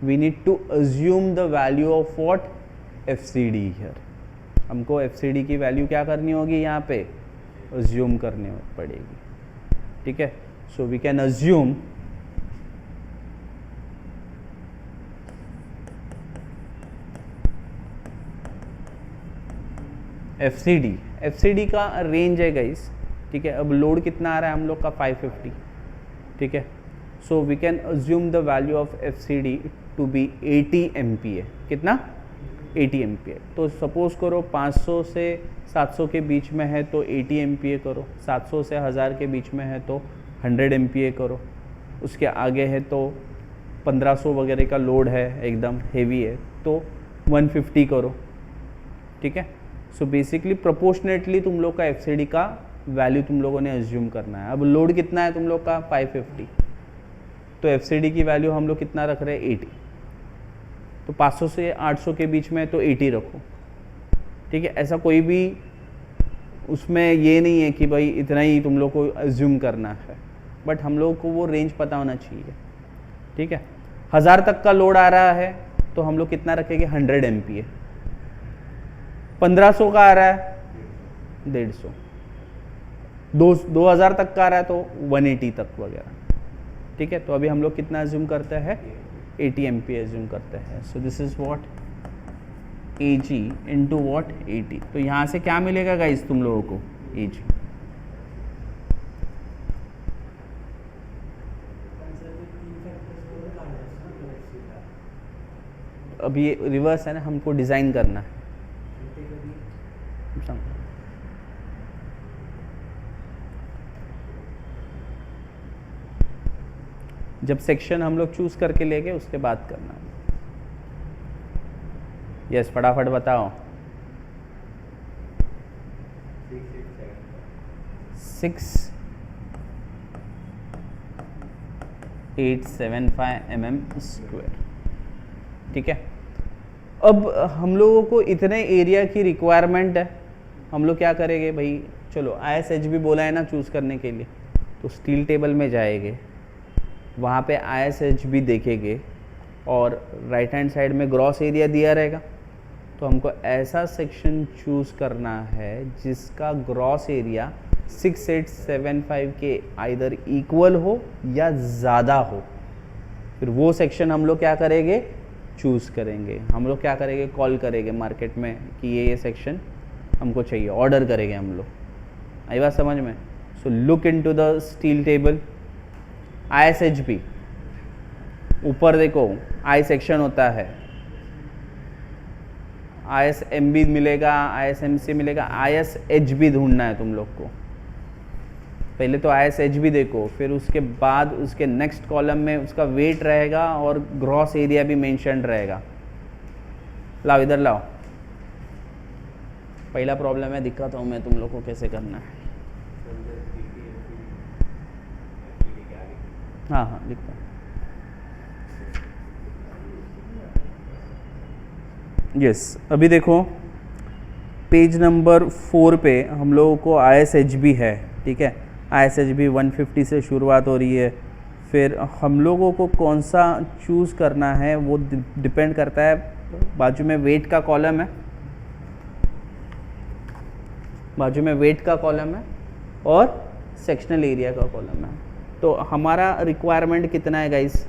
we need to assume the value of what? FCD here. हमको FCD की वैल्यू क्या करनी होगी? यहाँ पे अज्यूम करनी पड़ेगी, ठीक है। So we can assume FCD का रेंज है गाइस, ठीक है। अब लोड कितना आ रहा है हम लोग का? 550, ठीक है। So we can assume the value of FCD to be 80 MPa। कितना? 80 MPa। तो सपोज करो 500 से 700 के बीच में है तो 80 MPa करो, 700 से 1000 के बीच में है तो 100 MPa करो, उसके आगे है तो 1500 वगैरह का लोड है, एकदम हेवी है तो 150 करो, ठीक है। सो बेसिकली प्रोपोर्शनेटली तुम लोग का FCD का वैल्यू तुम लोगों ने एज्यूम करना है। अब लोड कितना है तुम लोग का? 550, तो FCD की वैल्यू हम लोग कितना रख रहे हैं? 80। तो 500 से 800 के बीच में तो 80 रखो, ठीक है। ऐसा कोई भी उसमें ये नहीं है कि भाई इतना ही तुम लोग को एज्यूम करना है, बट हम लोग को वो रेंज पता होना चाहिए, ठीक है। 1000 तक का लोड आ रहा है तो हम लोग कितना रखेंगे? 100 MPa। 1500 का आ रहा है 150, 2000 तक का आ रहा है तो 180 तक वगैरह, ठीक है। तो अभी हम लोग कितना एज्यूम करते हैं? 80 MPa एज्यूम करते हैं। सो this is what? AG into what? 80। तो यहाँ से क्या मिलेगा गाइस तुम लोगों को? AG। अब ये रिवर्स है ना, हमको डिज़ाइन करना है। जब सेक्शन हम लोग चूज करके ले गए उसके बाद करना। यस, फटाफट बताओ। 6875 mm², ठीक है। अब हम लोगों को इतने एरिया की रिक्वायरमेंट है, हम लोग क्या करेंगे भाई? चलो ISH भी बोला है ना चूज करने के लिए, तो स्टील टेबल में जाएंगे, वहाँ पे ISH भी देखेंगे, और राइट हैंड साइड में ग्रॉस एरिया दिया रहेगा। तो हमको ऐसा सेक्शन चूज़ करना है जिसका ग्रॉस एरिया 6875 के आइदर इक्वल हो या ज़्यादा हो। फिर वो सेक्शन हम लोग क्या करेंगे, चूज़ करेंगे। हम लोग क्या करेंगे, कॉल करेंगे मार्केट में कि ये सेक्शन हमको चाहिए, ऑर्डर करेंगे हम लोग। आई बात समझ में? So look into the steel table. ISHB ऊपर देखो आई सेक्शन होता है, ISMB मिलेगा, ISMC मिलेगा, ISHB ढूंढना है तुम लोग को। पहले तो ISHB देखो, फिर उसके बाद उसके नेक्स्ट कॉलम में उसका वेट रहेगा और ग्रॉस एरिया भी मेंशन रहेगा। लाओ इधर लाओ, पहला प्रॉब्लम है, दिखाता हूँ मैं तुम लोग को कैसे करना है। हाँ हाँ लिखता हूँ। यस अभी देखो पेज नंबर 4 पे हम लोगों को ISHB है, ठीक है। ISHB 150 से शुरुआत हो रही है। फिर हम लोगों को कौन सा चूज़ करना है वो डिपेंड करता है, बाजू में वेट का कॉलम है, बाजू में वेट का कॉलम है और सेक्शनल एरिया का कॉलम है। तो हमारा रिक्वायरमेंट कितना है गाइस?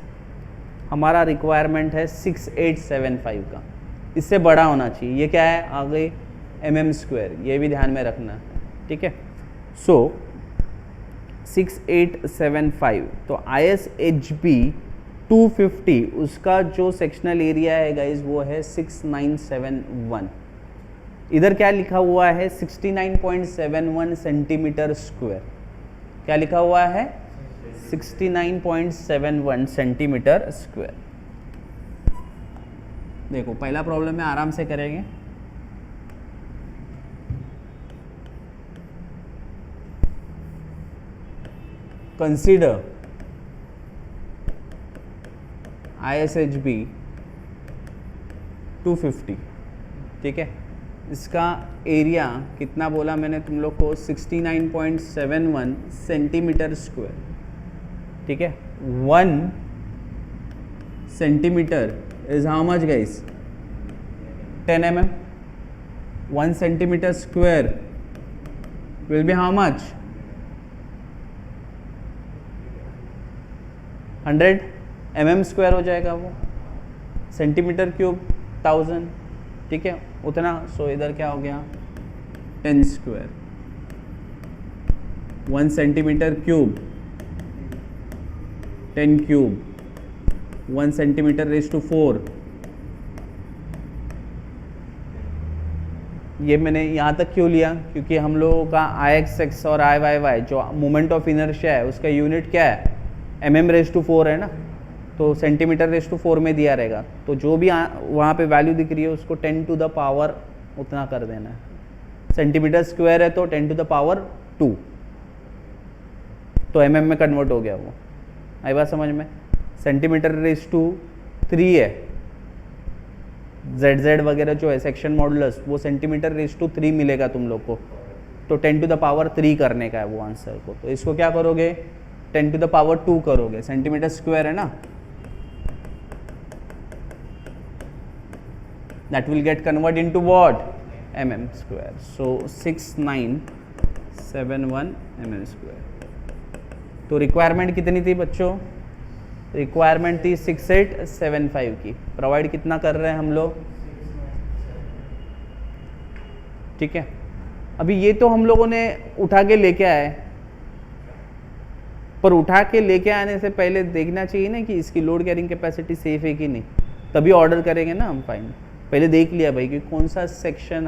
हमारा रिक्वायरमेंट है 6875 का, इससे बड़ा होना चाहिए। ये क्या है आगे, mm², ये भी ध्यान में रखना है, ठीक है। सो 6875, तो ISHB 250 उसका जो सेक्शनल एरिया है गाइस वो है 6971। इधर क्या लिखा हुआ है, 69.71 सेंटीमीटर स्क्वायर। क्या लिखा हुआ है, 69.71 सेंटीमीटर स्क्वायर। देखो पहला प्रॉब्लम में आराम से करेंगे। कंसीडर ISHB 250, ठीक है। इसका एरिया कितना बोला मैंने तुम लोग को, 69.71 सेंटीमीटर स्क्वायर, ठीक है। 1 centimetre is how much guys, 10 mm. 1 centimeter square will be how much, 100 mm square हो जाएगा वो, सेंटीमीटर क्यूब 1000, ठीक है उतना। सो इधर क्या हो गया, 10 square, 1 centimetre cube 10 cube, 1 centimetre raise to 4। ये मैंने यहाँ तक क्यों लिया, क्योंकि हम लोगों का IXX और IYY जो मोमेंट ऑफ इनर्शिया है उसका यूनिट क्या है, mm⁴ है ना, तो सेंटीमीटर रेज़ टू 4 में दिया रहेगा। तो जो भी वहाँ पे वैल्यू दिख रही है उसको 10 टू द पावर उतना कर देना है। सेंटीमीटर स्क्वायर है तो 10 टू द पावर 2, तो mm में कन्वर्ट हो गया वो। आई बात समझ में? सेंटीमीटर रेज़ टू 3 है, ZZ वगैरह जो है सेक्शन मॉडुलस वो सेंटीमीटर रेज़ टू 3 मिलेगा तुम लोग को, तो 10 टू द पावर 3 करने का है वो आंसर को। तो इसको क्या करोगे, 10 टू द पावर 2 करोगे, सेंटीमीटर स्क्वायर है ना, that will get convert into what, mm²। So 6971 mm²। तो रिक्वायरमेंट कितनी थी बच्चों, रिक्वायरमेंट थी 6875 की। प्रोवाइड कितना कर रहे हैं हम लोग, ठीक है। अभी ये तो हम लोगों ने उठा के लेके आए, पर उठा के लेके आने से पहले देखना चाहिए ना कि इसकी लोड कैरिंग कैपेसिटी सेफ है कि नहीं, तभी ऑर्डर करेंगे ना हम। फाइन, पहले देख लिया भाई कि कौन सा सेक्शन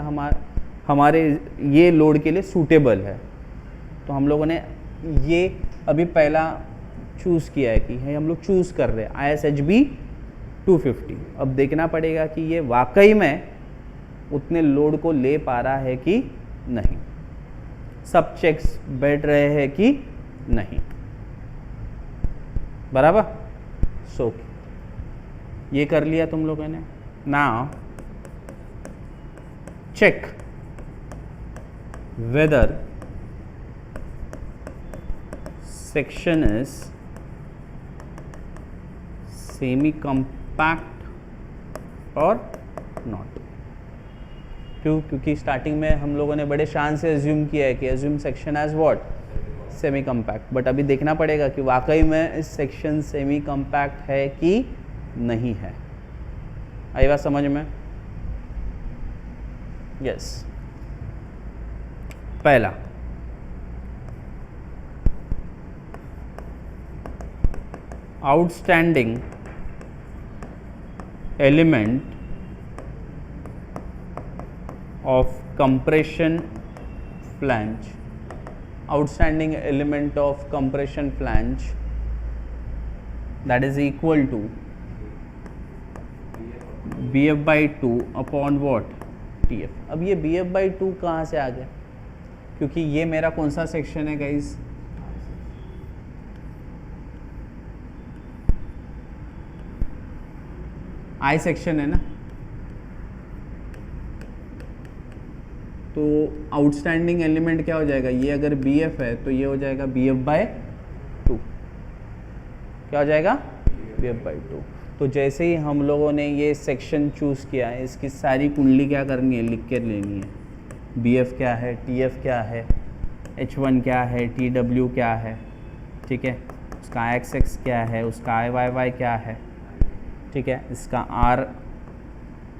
हमारे ये लोड के लिए सूटेबल है। तो हम लोगों ने ये अभी पहला चूज़ किया है कि हम लोग चूज़ कर रहे हैं ISHB 250। अब देखना पड़ेगा कि ये वाकई में उतने लोड को ले पा रहा है कि नहीं, सब चेक्स बैठ रहे हैं कि नहीं, बराबर। सो ये कर लिया तुम लोगों ने। Now check whether section is semi compact और नॉट। क्यों? क्योंकि स्टार्टिंग में हम लोगों ने बड़े शान से एज्यूम किया है कि assume section as what, semi compact. But अभी देखना पड़ेगा कि वाकई में इस सेक्शन सेमी कंपैक्ट है कि नहीं है। आई बात समझ में? यस। पहला, outstanding element of compression flange, outstanding element of compression flange, that is equal to bf by 2 upon what, tf। अब ये bf by 2 कहाँ से आ गया? क्योंकि ये मेरा कौन सा सेक्शन है गाइज? आई सेक्शन है ना। तो आउटस्टैंडिंग एलिमेंट क्या हो जाएगा? ये अगर बी एफ है तो ये हो जाएगा बी एफ बाय 2। क्या हो जाएगा? B F by 2। तो जैसे ही हम लोगों ने ये सेक्शन चूज़ किया है, इसकी सारी कुंडली क्या करनी है? लिख के लेनी है। बी एफ क्या है, टी एफ क्या है, एच वन क्या है, टी डब्ल्यू क्या है, ठीक है, उसका आई एक्स एक्स क्या है, उसका आई वाई वाई क्या है, ठीक है, इसका आर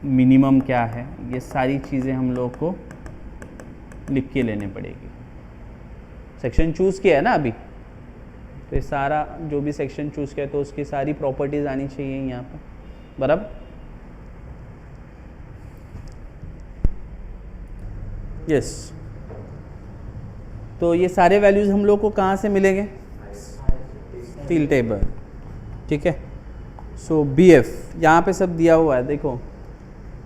मिनिमम क्या है, ये सारी चीज़ें हम लोग को लिख के लेने पड़ेगी। सेक्शन चूज़ किया है ना अभी, तो ये सारा जो भी सेक्शन चूज़ किया तो उसकी सारी प्रॉपर्टीज़ आनी चाहिए यहाँ पर, बराबर। यस। तो ये सारे वैल्यूज़ हम लोग को कहाँ से मिलेंगे? स्टील टेबल, ठीक है। सो बी एफ यहाँ पे सब दिया हुआ है, देखो।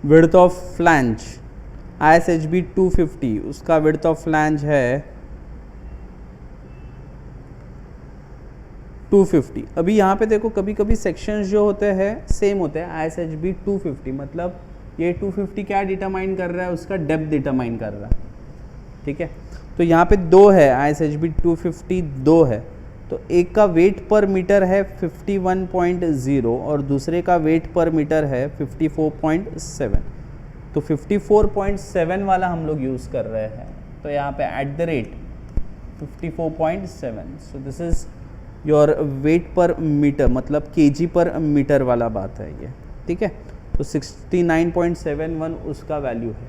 विड्थ ऑफ फ्लैंज ISHB 250, उसका विड्थ ऑफ फ्लैंज है 250। अभी यहाँ पे देखो, कभी कभी सेक्शंस जो होते हैं सेम होते हैं। ISHB 250 मतलब ये 250 क्या डिटरमाइन कर रहा है? उसका डेप्थ डिटरमाइन कर रहा है, ठीक है। तो यहाँ पे 2 है, ISHB 250 2 है। तो एक का वेट पर मीटर है 51.0 और दूसरे का वेट पर मीटर है 54.7। तो 54.7 वाला हम लोग यूज़ कर रहे हैं। तो यहाँ पे @54.7। So this is your weight पर मीटर, मतलब केजी पर मीटर वाला बात है ये, ठीक है। तो 69.71 उसका वैल्यू है।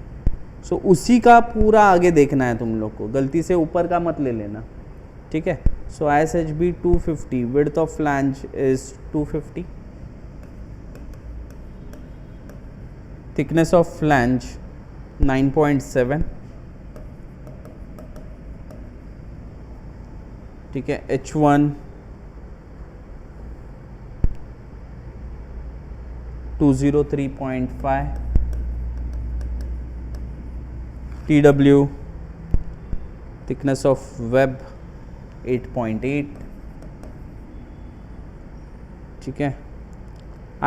सो उसी का पूरा आगे देखना है तुम लोग को, गलती से ऊपर का मत ले लेना, ठीक है। सो ISHB 250, width of flange is 250, thickness of flange 9.7, ठीक है। H1 203.5, TW thickness of web 8.8, ठीक है।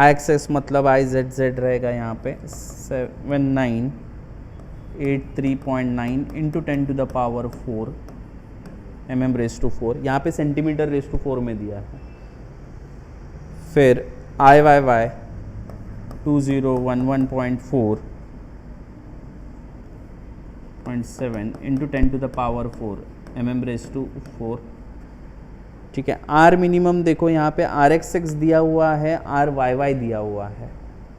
IXS मतलब IZZ रहेगा यहाँ पे 7983.9 into 10 to the power 4 mm⁴। यहाँ पे cm⁴ में दिया है। फिर IYY 2011.4.7 into 10 to the power 4 mm⁴, ठीक है। आर मिनिमम देखो यहाँ पे RXX दिया हुआ है, RYY दिया हुआ है,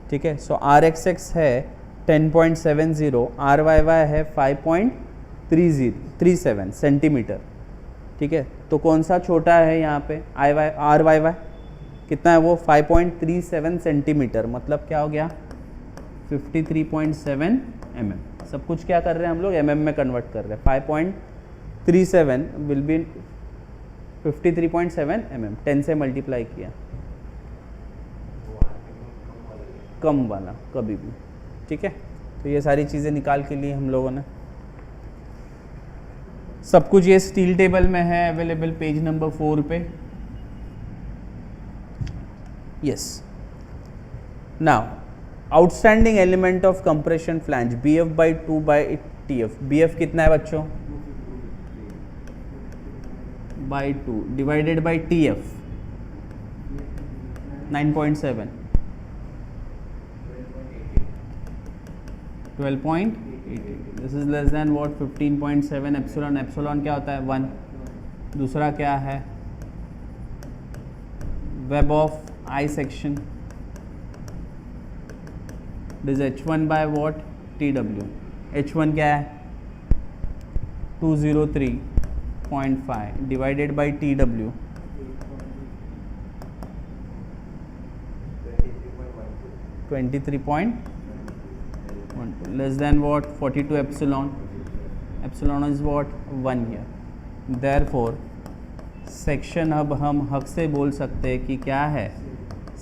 ठीक है। सो RXX है 10.70, RYY है 5.37 सेंटीमीटर, ठीक है। तो कौन सा छोटा है यहाँ पे? RYY कितना है वो? 5.37 सेंटीमीटर, मतलब क्या हो गया? 53.7 mm। सब कुछ क्या कर रहे हैं हम लोग? mm में कन्वर्ट कर रहे हैं। 5.37 विल बी 53.7 mm, 10 से मल्टीप्लाई किया, कम वाला कभी भी, ठीक है। तो ये सारी चीज़ें निकाल के लिए हम लोगों ने, सब कुछ ये स्टील टेबल में है अवेलेबल पेज नंबर 4 पे। Yes. Now outstanding element of compression flange BF by 2 by TF। BF कितना है बच्चों? by 2 divided by TF 9.7। 12.88, this is less than what 15.7 epsilon, epsilon क्या होता है 1, दूसरा क्या है web of I section, this h1 by what TW, h1 क्या है 203.5 divided by TW 23.12 less than what 42 epsilon, epsilon is what 1 here, therefore section अब हम हक से बोल सकते हैं कि क्या है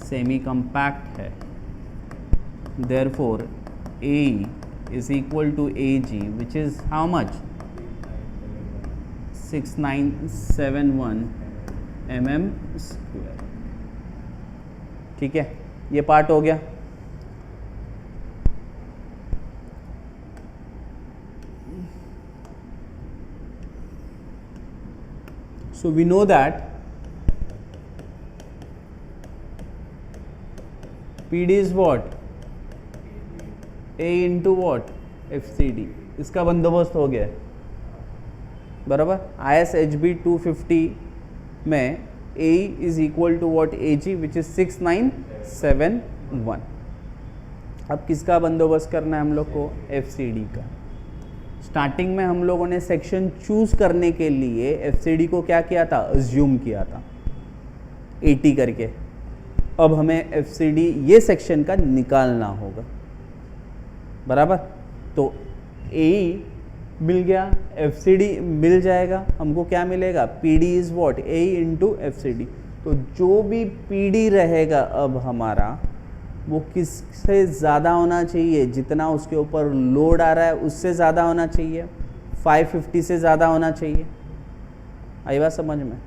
सेमी कंपैक्ट है, therefore AE is equal to AG which is how much 6971 mm square. ठीक है, ये पार्ट हो गया. So we know that PD is what A into what FCD, इसका बंदोबस्त हो गया है बराबर. ISHB 250 में AE is equal to what AG which is 6971. अब किसका बंदोबस्त करना है हम लोग को FCD का. स्टार्टिंग में हम लोगों ने सेक्शन चूज करने के लिए FCD को क्या किया था अज्यूम किया था 80 करके. अब हमें FCD ये सेक्शन का निकालना होगा बराबर. तो AE मिल गया, FCD मिल जाएगा, हमको क्या मिलेगा PD is what AE into FCD. तो जो भी PD रहेगा अब हमारा वो किससे ज़्यादा होना चाहिए, जितना उसके ऊपर लोड आ रहा है उससे ज़्यादा होना चाहिए, 550 से ज़्यादा होना चाहिए. आई बात समझ में.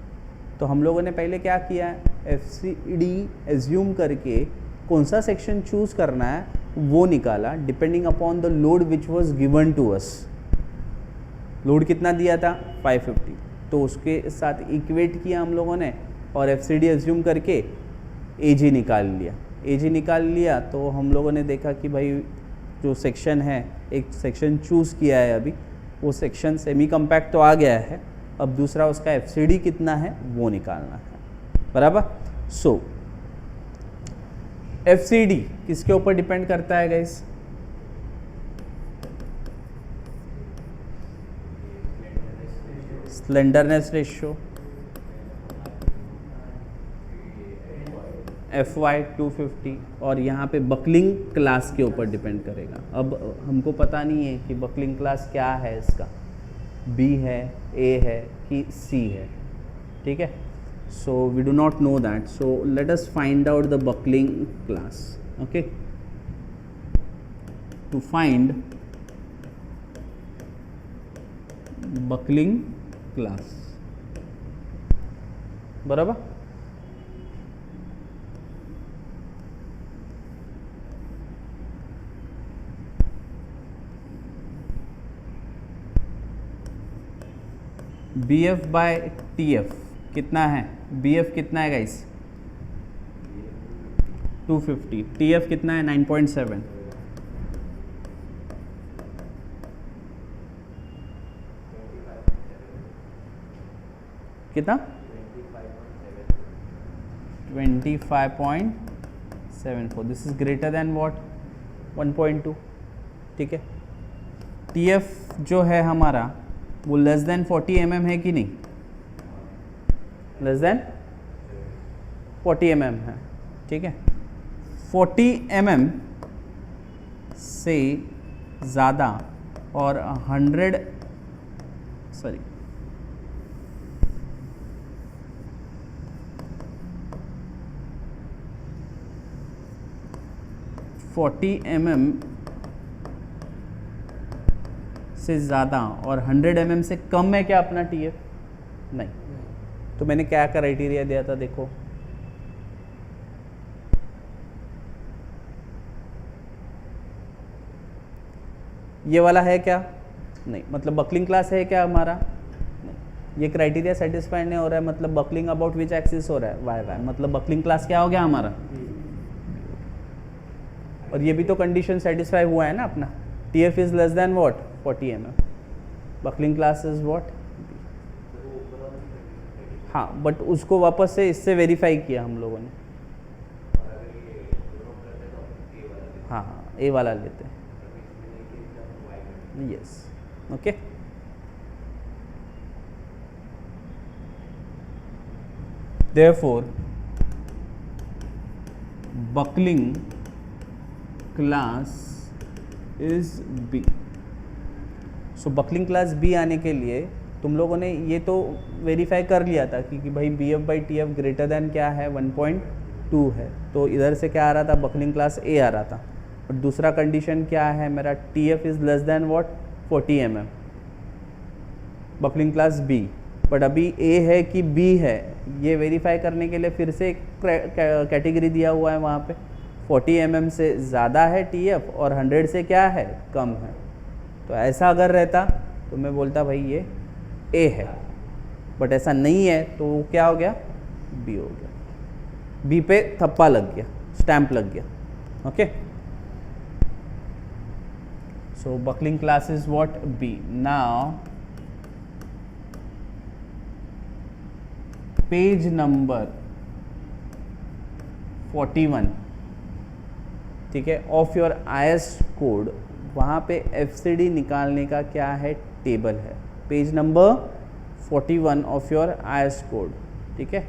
तो हम लोगों ने पहले क्या किया है FCD एज्यूम करके कौन सा सेक्शन चूज़ करना है वो निकाला depending upon the load which was given to us. Load कितना दिया था 550, तो उसके साथ इक्वेट किया हम लोगों ने और FCD एज्यूम करके AG निकाल लिया. AG निकाल लिया तो हम लोगों ने देखा कि भाई जो सेक्शन है, एक सेक्शन चूज़ किया है अभी, वो सेक्शन सेमी कम्पैक्ट तो आ गया है, अब दूसरा उसका FCD कितना है वो निकालना है बराबर. सो FCD किसके ऊपर डिपेंड करता है गाइस, स्लेंडरनेस रेशियो FY 250 और यहाँ पे बकलिंग क्लास के ऊपर डिपेंड करेगा. अब हमको पता नहीं है कि बकलिंग क्लास क्या है, इसका B है, A है कि C है. ठीक है, so we do not know that. So let us find out the buckling class. Okay, to find buckling class बराबर. BF बाय TF कितना है, BF कितना है गाइस 250, TF कितना है 9.7. कितना 25.74. This is greater than what 1.2. ठीक है, TF जो है हमारा वो लेस देन 40 mm है कि नहीं, लेस देन 40 mm है. ठीक है, 40 mm से ज़्यादा और 40 mm से ज़्यादा और 100 mm से कम है क्या अपना TF, नहीं. तो मैंने क्या क्राइटेरिया दिया था देखो, ये वाला है क्या, नहीं, मतलब बकलिंग क्लास है क्या हमारा, नहीं. ये क्राइटेरिया सेटिस्फाइड नहीं हो रहा है, मतलब बकलिंग अबाउट विच एक्सिस हो रहा है वाई, मतलब बकलिंग क्लास क्या हो गया हमारा. और ये भी तो कंडीशन सेटिस्फाई हुआ है ना अपना, TF is less than what 40 mm, buckling class is what, हाँ बट उसको वापस से इससे वेरीफाई किया हम लोगों ने, हाँ ए वाला लेते हैं, yes okay. Therefore, buckling class is B. So buckling class B आने के लिए तुम लोगों ने ये तो वेरीफाई कर लिया था कि भाई BF/TF ग्रेटर देन क्या है 1.2 है, तो इधर से क्या आ रहा था, बकलिंग क्लास A आ रहा था। और दूसरा कंडीशन क्या है मेरा, TF is less than what 40 mm, buckling class B। But अभी A है कि B है ये वेरीफाई करने के लिए फिर से एक कैटेगरी दिया हुआ है वहाँ पे, 40 mm से ज़्यादा है TF और 100 से क्या है कम है। तो ऐसा अगर रहता तो मैं बोलता भाई ये A है, बट ऐसा नहीं है तो क्या हो गया, B हो गया, B पे थप्पा लग गया, स्टैंप लग गया, okay. So buckling class is what B। Now page number 41, ठीक है, ऑफ योर IS कोड, वहाँ पे FCD निकालने का क्या है टेबल है, page number 41 of your IS code, ठीक है,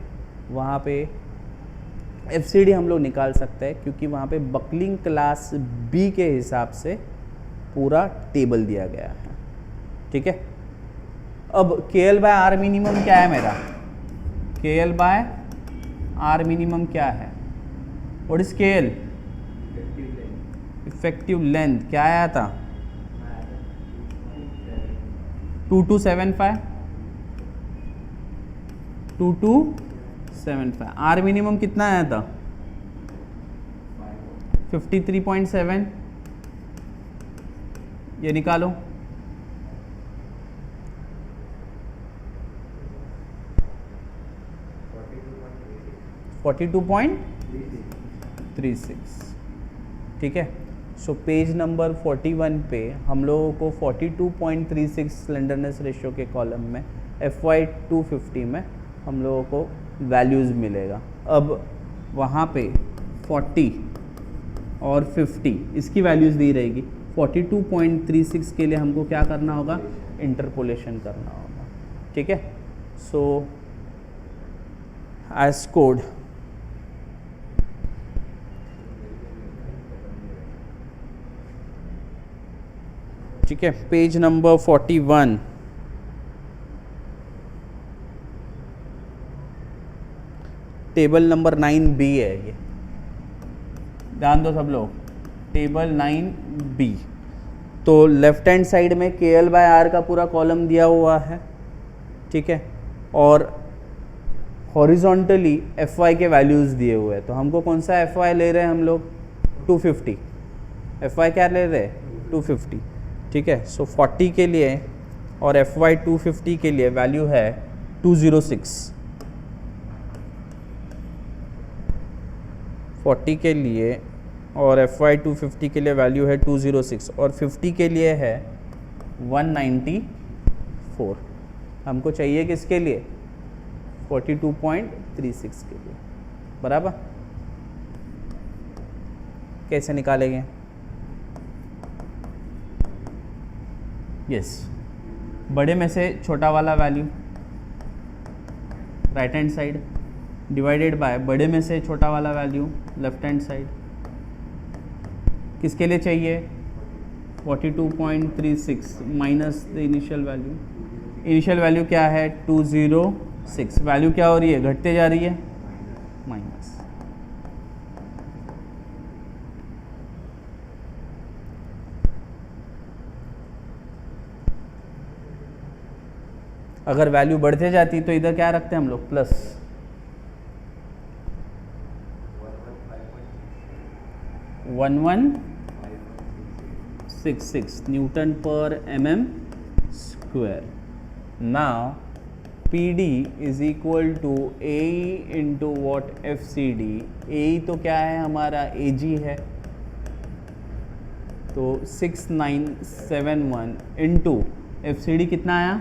वहाँ पे FCD हम लोग निकाल सकते हैं क्योंकि वहाँ पे बकलिंग क्लास B के हिसाब से पूरा टेबल दिया गया है, ठीक है। अब KL/R मिनिमम क्या है मेरा, KL/R मिनिमम क्या है, what is KL, effective length क्या आया था 2275, 2275, R मिनिमम कितना आया था 53.7, ये निकालो, 42.36, ठीक है। सो पेज नंबर 41 पे हम लोगों को 42.36 स्लेंडरनेस रेशियो के कॉलम में FY 250 में हम लोगों को वैल्यूज़ मिलेगा। अब वहाँ पे 40 और 50 इसकी वैल्यूज़ दी रहेगी, 42.36 के लिए हमको क्या करना होगा, इंटरपोलेशन करना होगा, ठीक है। सो एज कोड ठीक है, page number 41 table number 9B है, ये ध्यान दो सब लोग, टेबल 9B। तो लेफ्ट हैंड साइड में KL/R का पूरा कॉलम दिया हुआ है, ठीक है, और हॉरिजॉन्टली FY के वैल्यूज़ दिए हुए हैं। तो हमको कौन सा FY ले रहे हैं हम लोग, 250, FY क्या ले रहे हैं 250, ठीक है। सो 40 के लिए और FY 250 के लिए वैल्यू है 206, 40 के लिए और FY 250 के लिए वैल्यू है 206 और 50 के लिए है 194। हमको चाहिए किसके लिए, 42.36 के लिए, बराबर। कैसे निकालेंगे, यस, बड़े में से छोटा वाला value right hand side divided by बड़े में से छोटा वाला वैल्यू लेफ्ट हैंड साइड। किसके लिए चाहिए, 42.36 minus the initial value, initial value क्या है 206, वैल्यू क्या हो रही है, घटते जा रही है, माइनस। अगर वैल्यू बढ़ते जाती तो इधर क्या रखते हैं हम लोग, प्लस। वन 1166 न्यूटन पर mm square. Now PD is equal to AE into what FCD। AE तो क्या है हमारा AG है, तो 6971 इंटू FCD कितना आया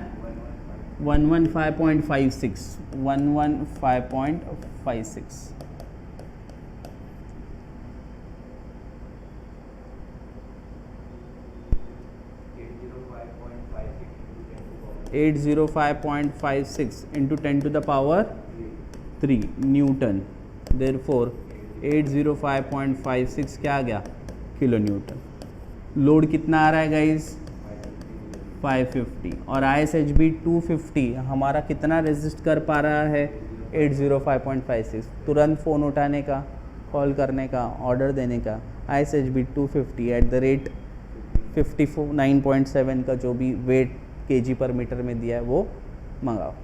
115.56 115.56 805.56 into 10 to the power 3 Newton therefore 805.56 क्या आ गया किलो न्यूटन। लोड कितना आ रहा है गाइस 550 और ISHB 250 हमारा कितना रेजिस्ट कर पा रहा है 805.56। तुरंत फ़ोन उठाने का, कॉल करने का, ऑर्डर देने का, ISHB 250 एट द रेट 59.7 का जो भी वेट kg पर मीटर में दिया है वो मंगाओ।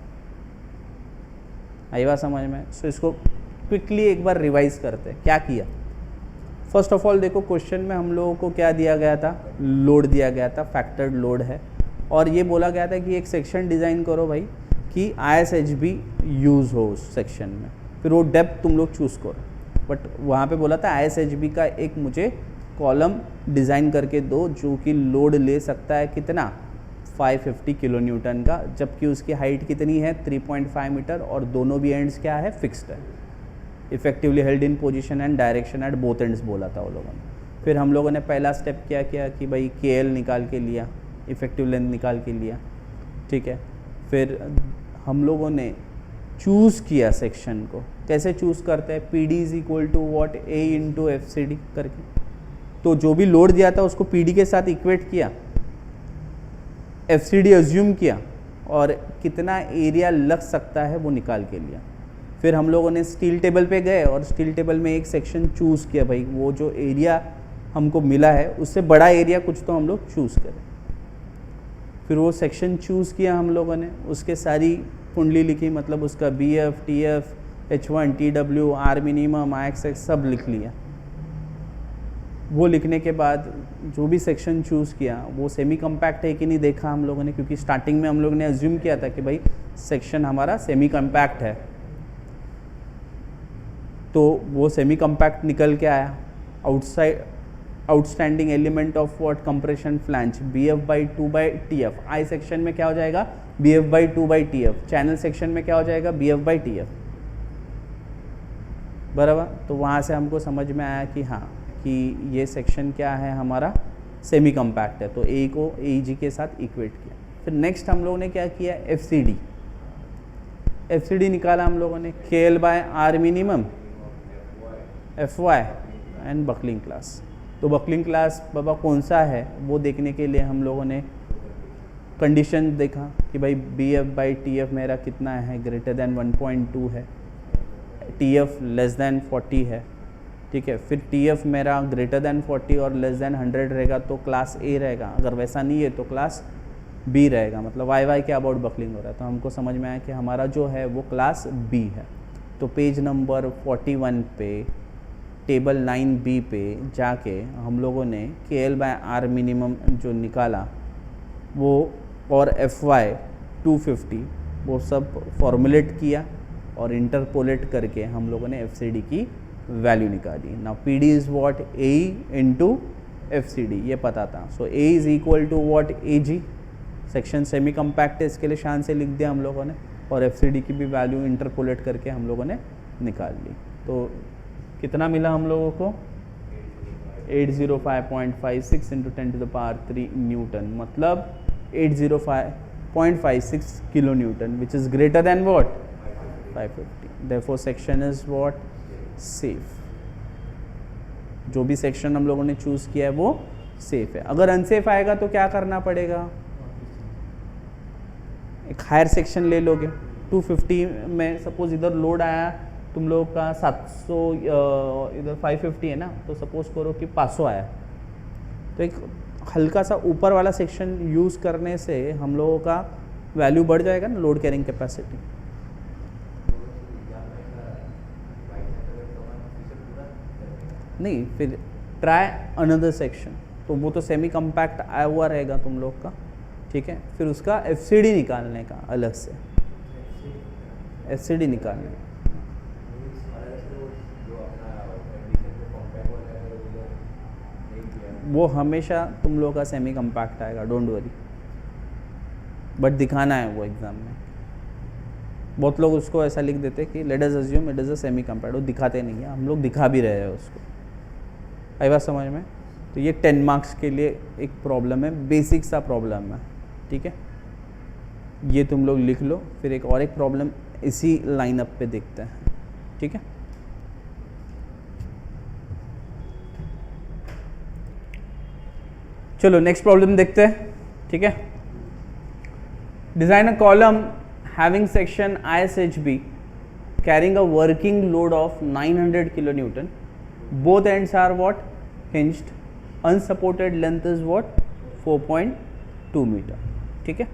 आई बात समझ में। सो इसको क्विकली एक बार रिवाइज करते हैं क्या किया। फर्स्ट ऑफ ऑल देखो क्वेश्चन में हम लोगों को क्या दिया गया था, लोड दिया गया था, फैक्टर्ड लोड है और ये बोला गया था कि एक सेक्शन डिज़ाइन करो भाई कि ISHB यूज़ हो उस सेक्शन में, फिर वो डेप्थ तुम लोग चूज़ करो। बट वहाँ पे बोला था ISHB का एक मुझे कॉलम डिज़ाइन करके दो जो कि लोड ले सकता है कितना 550 किलो न्यूटन का, जबकि उसकी हाइट कितनी है 3.5 मीटर और दोनों भी एंड्स क्या है फिक्स्ड है। Effectively held in position and direction at both ends बोला था वो लोगों ने। फिर हम लोगों ने पहला स्टेप क्या किया कि भाई KL निकाल के लिया, इफेक्टिव लेंथ निकाल के लिया, ठीक है। फिर हम लोगों ने चूज़ किया सेक्शन को। कैसे चूज़ करते हैं, PD is equal to what A into FCD करके। तो जो भी लोड दिया था उसको PD के साथ इक्वेट किया, FCD एज्यूम किया और कितना एरिया लग सकता है वो निकाल के लिया। फिर हम लोगों ने स्टील टेबल पे गए और स्टील टेबल में एक सेक्शन चूज़ किया, भाई वो जो एरिया हमको मिला है उससे बड़ा एरिया कुछ तो हम लोग चूज़ करें। फिर वो सेक्शन चूज़ किया हम लोगों ने, उसके सारी कुंडली लिखी, मतलब उसका BF, TF, H1, TW, R minimum, IXX सब लिख लिया। वो लिखने के बाद जो भी सेक्शन चूज़ किया वो सेमी कम्पैक्ट है कि नहीं देखा हम लोगों ने, क्योंकि स्टार्टिंग में हम लोगों ने एज्यूम किया था कि भाई सेक्शन हमारा सेमी कम्पैक्ट है। तो वो सेमी कम्पैक्ट निकल के आया। Outstanding element of what compression flange BF/2/TF। I section में क्या हो जाएगा BF/2/TF। चैनल सेक्शन में क्या हो जाएगा BF/TF, बराबर। तो वहाँ से हमको समझ में आया कि हाँ कि ये सेक्शन क्या है हमारा सेमी कम्पैक्ट है, तो A को AEG के साथ इक्वेट किया। फिर नेक्स्ट हम लोगों ने क्या किया, FCD निकाला हम लोगों ने, KL/R minimum, FY and buckling class. तो बकलिंग क्लास बाबा कौन सा है वो देखने के लिए हम लोगों ने कंडीशन देखा कि भाई BF/TF मेरा कितना है, ग्रेटर देन 1.2 है, TF लेस देन 40 है, ठीक है। फिर TF मेरा ग्रेटर देन 40 और लेस देन 100 रहेगा तो क्लास A रहेगा, अगर वैसा नहीं है तो क्लास B रहेगा, मतलब YY के अबाउट बकलिंग हो रहा है। तो हमको समझ में आया कि हमारा जो है वो क्लास B है। तो पेज नंबर 41 पे टेबल 9B पे जाके हम लोगों ने KL/R मिनिमम जो निकाला वो और FY 250 वो सब फॉर्मुलेट किया और इंटरपोलेट करके हम लोगों ने FCD की वैल्यू निकाली। Now PD is what AE into FCD, ये पता था। So A is equal to what AG। Section semi compact है, इसके लिए शान से लिख दिया हम लोगों ने, और FCD की भी वैल्यू इंटरपोलेट करके हम लोगों ने निकाल ली। तो कितना मिला हम लोगों को 805.56 into 10 to the power 3 newton, मतलब 805.56 kilo newton, which is greater than what 550। Therefore section is what safe. जो भी सेक्शन हम लोगों ने चूज किया है वो सेफ है। अगर अनसेफ आएगा तो क्या करना पड़ेगा, एक हायर सेक्शन ले लोगे। 250 में सपोज इधर लोड आया तुम लोग का 700, इधर 550 है ना, तो सपोज करो कि 500 आया, तो एक हल्का सा ऊपर वाला सेक्शन यूज़ करने से हम लोगों का वैल्यू बढ़ जाएगा ना, लोड कैरिंग कैपेसिटी। नहीं, फिर ट्राई अनदर सेक्शन, तो वो तो सेमी कम्पैक्ट आया हुआ रहेगा तुम लोग का, ठीक है। फिर उसका FCD निकालने का अलग से, FCD निकालने का। वो हमेशा तुम लोगों का सेमी कम्पैक्ट आएगा, डोंट वरी, बट दिखाना है वो एग्ज़ाम में। बहुत लोग उसको ऐसा लिख देते कि let us assume it is a semi compact, वो दिखाते नहीं है, हम लोग दिखा भी रहे हैं उसको। आई बात समझ में? तो ये 10 मार्क्स के लिए एक प्रॉब्लम है, बेसिक सा प्रॉब्लम है, ठीक है, ये तुम लोग लिख लो। फिर एक और एक प्रॉब्लम इसी लाइनअप पे देखते हैं, ठीक है। चलो नेक्स्ट प्रॉब्लम देखते हैं, ठीक है। Design a column having section ISHB carrying a working load of 900 kilonewton. Both ends are what? Hinged. Unsupported length is what? 4.2 meter. ठीक है।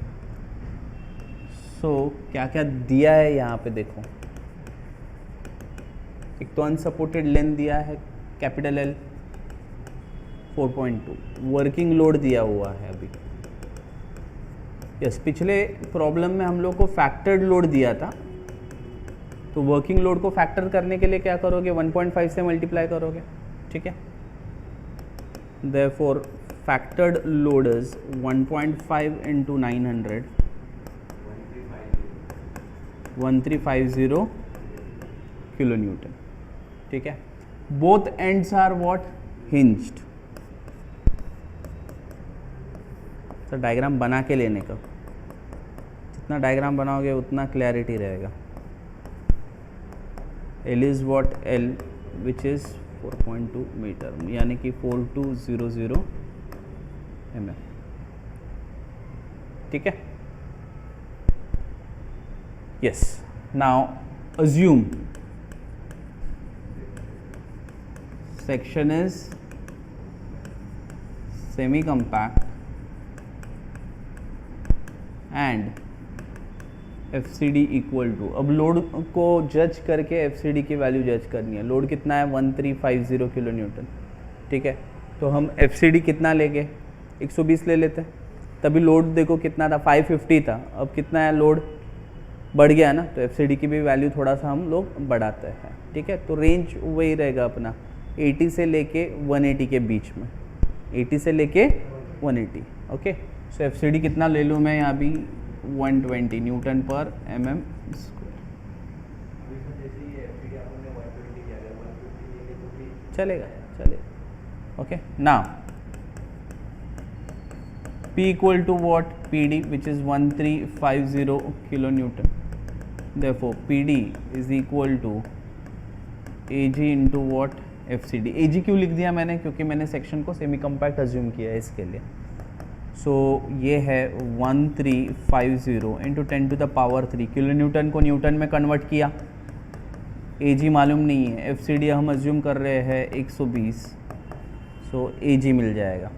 So क्या क्या दिया है यहाँ पे देखो। एक तो unsupported length दिया है कैपिटल L 4.2, वर्किंग लोड दिया हुआ है अभी। यस, पिछले प्रॉब्लम में हम लोग को फैक्टर्ड लोड दिया था, तो वर्किंग लोड को फैक्टर करने के लिए क्या करोगे? 1.5 से मल्टीप्लाई करोगे, ठीक है। Therefore factored load is 1.5 into 900, 1350 kilo newton, ठीक है। Both ends are what? Hinged. तो डायग्राम बना के लेने का, जितना डायग्राम बनाओगे उतना क्लैरिटी रहेगा। L is what? L which is 4.2 metre, यानी कि 4200 mm, ठीक है। Yes, now assume section is semi compact and FCD equal to, अब लोड को जज करके FCD की वैल्यू जज करनी है। लोड कितना है? 1350 किलो न्यूटन, ठीक है। तो हम FCD कितना लेंगे? 120 ले लेते हैं। तभी लोड देखो कितना था? 550 था, अब कितना है? लोड बढ़ गया ना, तो FCD की भी वैल्यू थोड़ा सा हम लोग बढ़ाते हैं, ठीक है। तो रेंज वही रहेगा अपना 80 से लेके 180 के बीच में, 80 से लेके 180, ओके। सो FCD कितना ले लूँ मैं यहाँ भी? 120 न्यूटन पर mm स्क्वायर। चलेगा, okay. Now P equal to what? PD which is 1350 kilo newton. Therefore PD is equal to AG into what? FCD। AG क्यों लिख दिया मैंने? क्योंकि मैंने सेक्शन को सेमी कम्पैक्ट अज्यूम किया है इसके लिए। सो ये है 1350 into 10 to the power 3, kilo newton को न्यूटन में कन्वर्ट किया। AG मालूम नहीं है, FCD हम अज्यूम कर रहे हैं 120, सो AG मिल जाएगा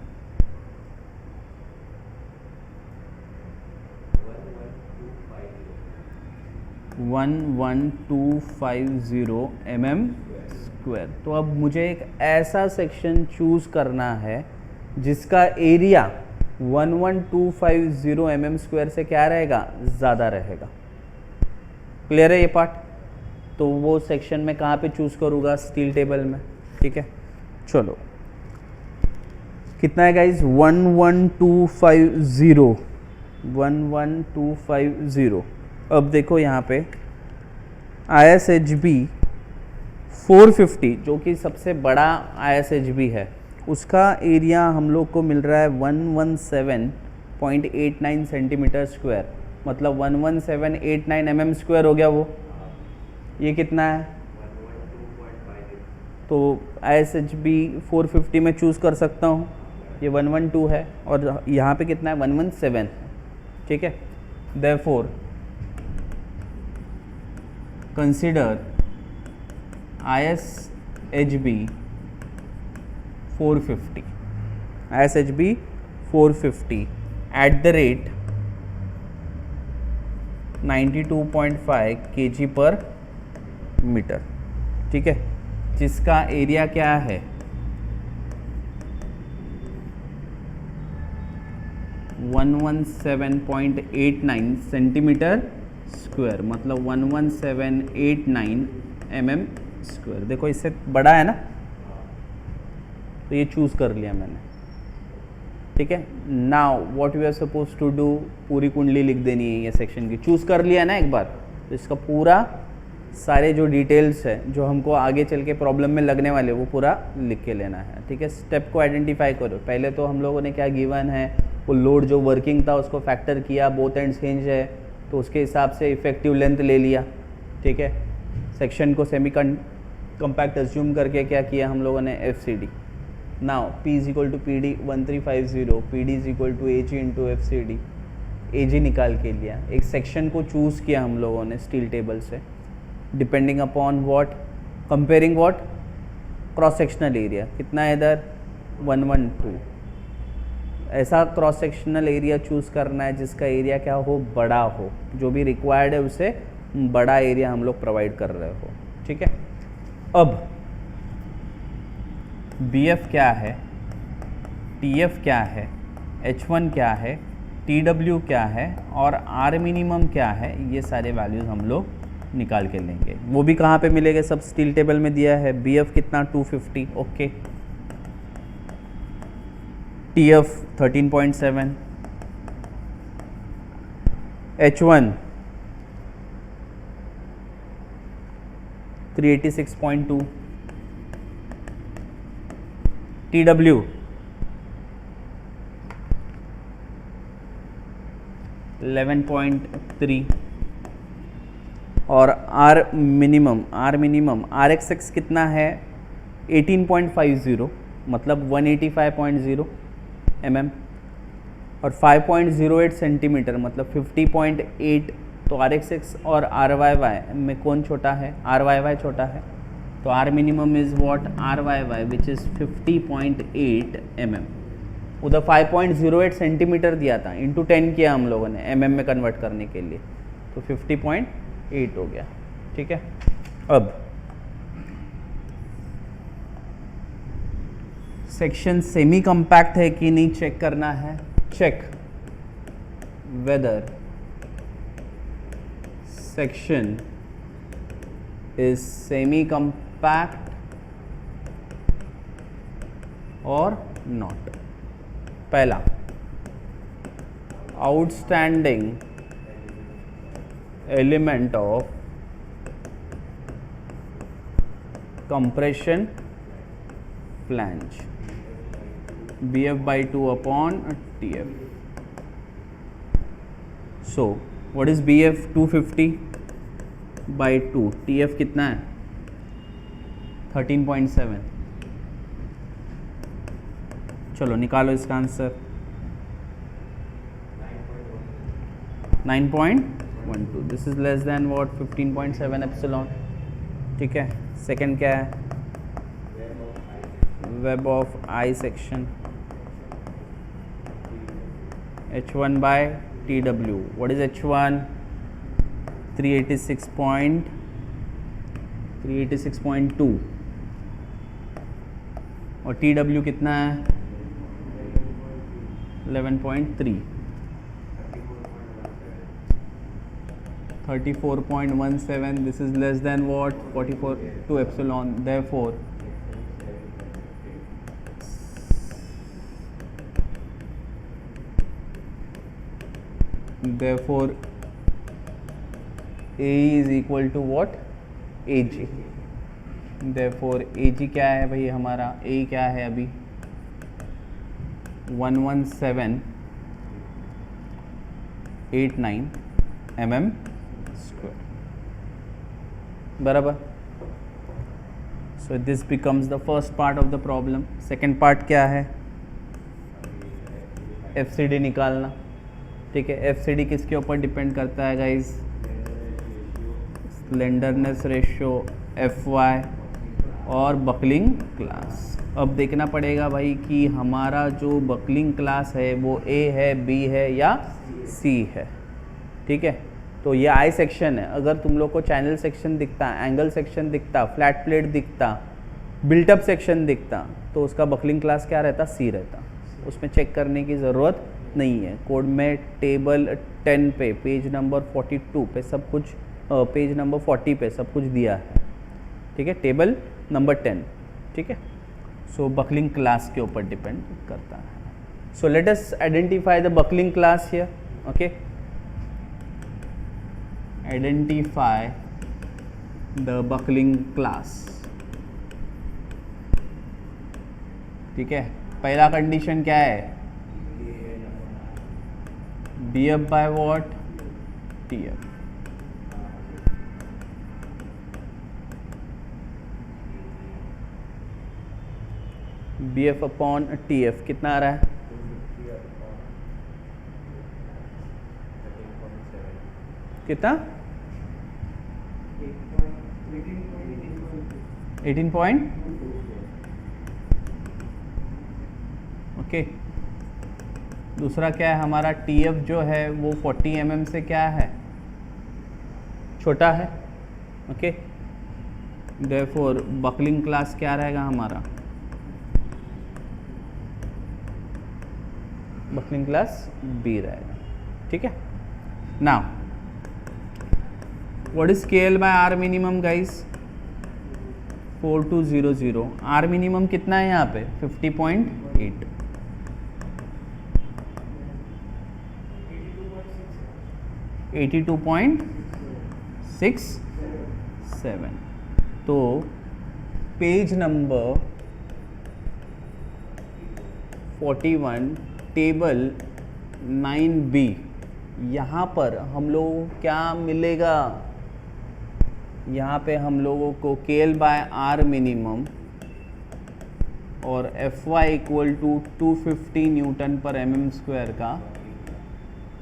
11250 mm स्क्वायर। तो अब मुझे एक ऐसा सेक्शन चूज़ करना है जिसका एरिया 11250 mm स्क्वायर से क्या रहेगा? ज़्यादा रहेगा। क्लियर है ये पार्ट? तो वो सेक्शन में कहाँ पे चूज़ करूँगा? स्टील टेबल में, ठीक है। चलो कितना है गाइज? 11250। अब देखो यहाँ पे ISHB 450 जो कि सबसे बड़ा ISHB है, उसका एरिया हम लोग को मिल रहा है 117.89 सेंटीमीटर स्क्वायर, मतलब 11789 mm स्क्वायर हो गया वो। ये कितना है? तो ISHB 450 में चूज़ कर सकता हूँ, ये 112 है और यहाँ पे कितना है? 117, ठीक है। Therefore consider ISHB 450 at the rate 92.5 kg पर मीटर, ठीक है, जिसका एरिया क्या है? 117.89 सेंटीमीटर स्क्वायर, मतलब 11789 mm स्क्वायर। देखो इससे बड़ा है ना, तो ये चूज़ कर लिया मैंने। ठीक है। Now what we are suppose to do, पूरी कुंडली लिख देनी है ये सेक्शन की। चूज़ कर लिया ना एक बार, तो इसका पूरा सारे जो डिटेल्स है जो हमको आगे चल के प्रॉब्लम में लगने वाले वो पूरा लिख के लेना है, ठीक है। स्टेप को आइडेंटिफाई करो। पहले तो हम लोगों ने क्या गिवन है, वो लोड जो वर्किंग था उसको फैक्टर किया, बोथ एंड्स हिंज है तो उसके हिसाब से इफेक्टिव लेंथ ले लिया, ठीक है। सेक्शन को सेमी कम्पैक्ट अज्यूम करके क्या किया हम लोगों ने, FCD। Now P is equal to PD 1350, PD is equal to AG into FCD, AG निकाल के लिया। एक सेक्शन को चूज़ किया हम लोगों ने स्टील टेबल से, depending upon what, comparing what, cross sectional area कितना है इधर 112। ऐसा क्रॉस सेक्शनल एरिया चूज़ करना है जिसका एरिया क्या हो, बड़ा हो, जो भी रिक्वायर्ड है उसे बड़ा एरिया हम लोग प्रोवाइड कर रहे हो, ठीक है। अब BF क्या है, TF क्या है, H1 क्या है, TW क्या है और R मिनिमम क्या है, ये सारे वैल्यूज़ हम लोग निकाल के लेंगे। वो भी कहाँ पे मिलेंगे, सब स्टील टेबल में दिया है। BF कितना 250, ओके। TF 13.7, H1 386.2, TW 11.3 और R मिनिमम RXX कितना है 18.50, मतलब 185.0 mm और 5.08 सेंटीमीटर मतलब 50.8। तो RXX और RYY में कौन छोटा है, RYY छोटा है। तो R minimum is what, RYY which is 50.8 mm। उधर 5.08 सेंटीमीटर दिया था, इंटू 10 किया हम लोगों ने mm में कन्वर्ट करने के लिए, तो 50.8 हो गया, ठीक है। अब सेक्शन सेमी कम्पैक्ट है कि नहीं चेक करना है। Check whether section is semi compact or not। पहला, outstanding element of compression flange BF by 2 upon TF। so what is BF, 250 by 2, TF कितना है 13.7। चलो निकालो इसका answer 9.12। This is less than what 15.7 epsilon, ठीक है। सेकंड क्या है, web of I section H1 by TW। What is H1, 386.2 और TW कितना है 11.3, 34.17। This is less than what 44 epsilon. therefore A is equal to what, AG। therefore AG क्या है भाई हमारा, A क्या है अभी 11789 mm square, बराबर। so this becomes the first part of the problem। second part क्या है, FCD निकालना, ठीक है। FCD किसके ऊपर डिपेंड करता है गाइज, स्लेंडरनेस रेशियो FY और बकलिंग क्लास। अब देखना पड़ेगा भाई कि हमारा जो बकलिंग क्लास है वो A है, B है या C है, ठीक है। तो ये आई सेक्शन है। अगर तुम लोग को चैनल सेक्शन दिखता, एंगल सेक्शन दिखता, फ्लैट प्लेट दिखता, बिल्टअप सेक्शन दिखता, तो उसका बकलिंग क्लास क्या रहता, C रहता। उसमें चेक करने की ज़रूरत नहीं है। कोड में टेबल 10 पे, पेज नंबर 42 पे सब कुछ, पेज नंबर 40 पे सब कुछ दिया है, ठीक है। टेबल नंबर 10, ठीक है। सो बकलिंग क्लास के ऊपर डिपेंड करता है। So let us identify the buckling class here. Okay, identify the buckling class. ठीक है, पहला कंडीशन क्या है, BF by what, TF. BF upon TF कितना आ रहा है, कितना 18 पॉइंट. ओके, दूसरा क्या है हमारा, TF जो है वो 40 mm से क्या है, छोटा है. ओके, देयरफॉर बकलिंग क्लास क्या रहेगा हमारा, बकलिंग क्लास B रहेगा. ठीक है. Now what is KL by R minimum guys, 4200. R minimum कितना है यहाँ पे, 50.8. 82.67. तो पेज नंबर 41 टेबल 9B, यहाँ पर हम लोगों को क्या मिलेगा, यहाँ पे हम लोगों को KL बाय R मिनिमम और Fy इक्वल टू 250 न्यूटन पर mm स्क्वायर का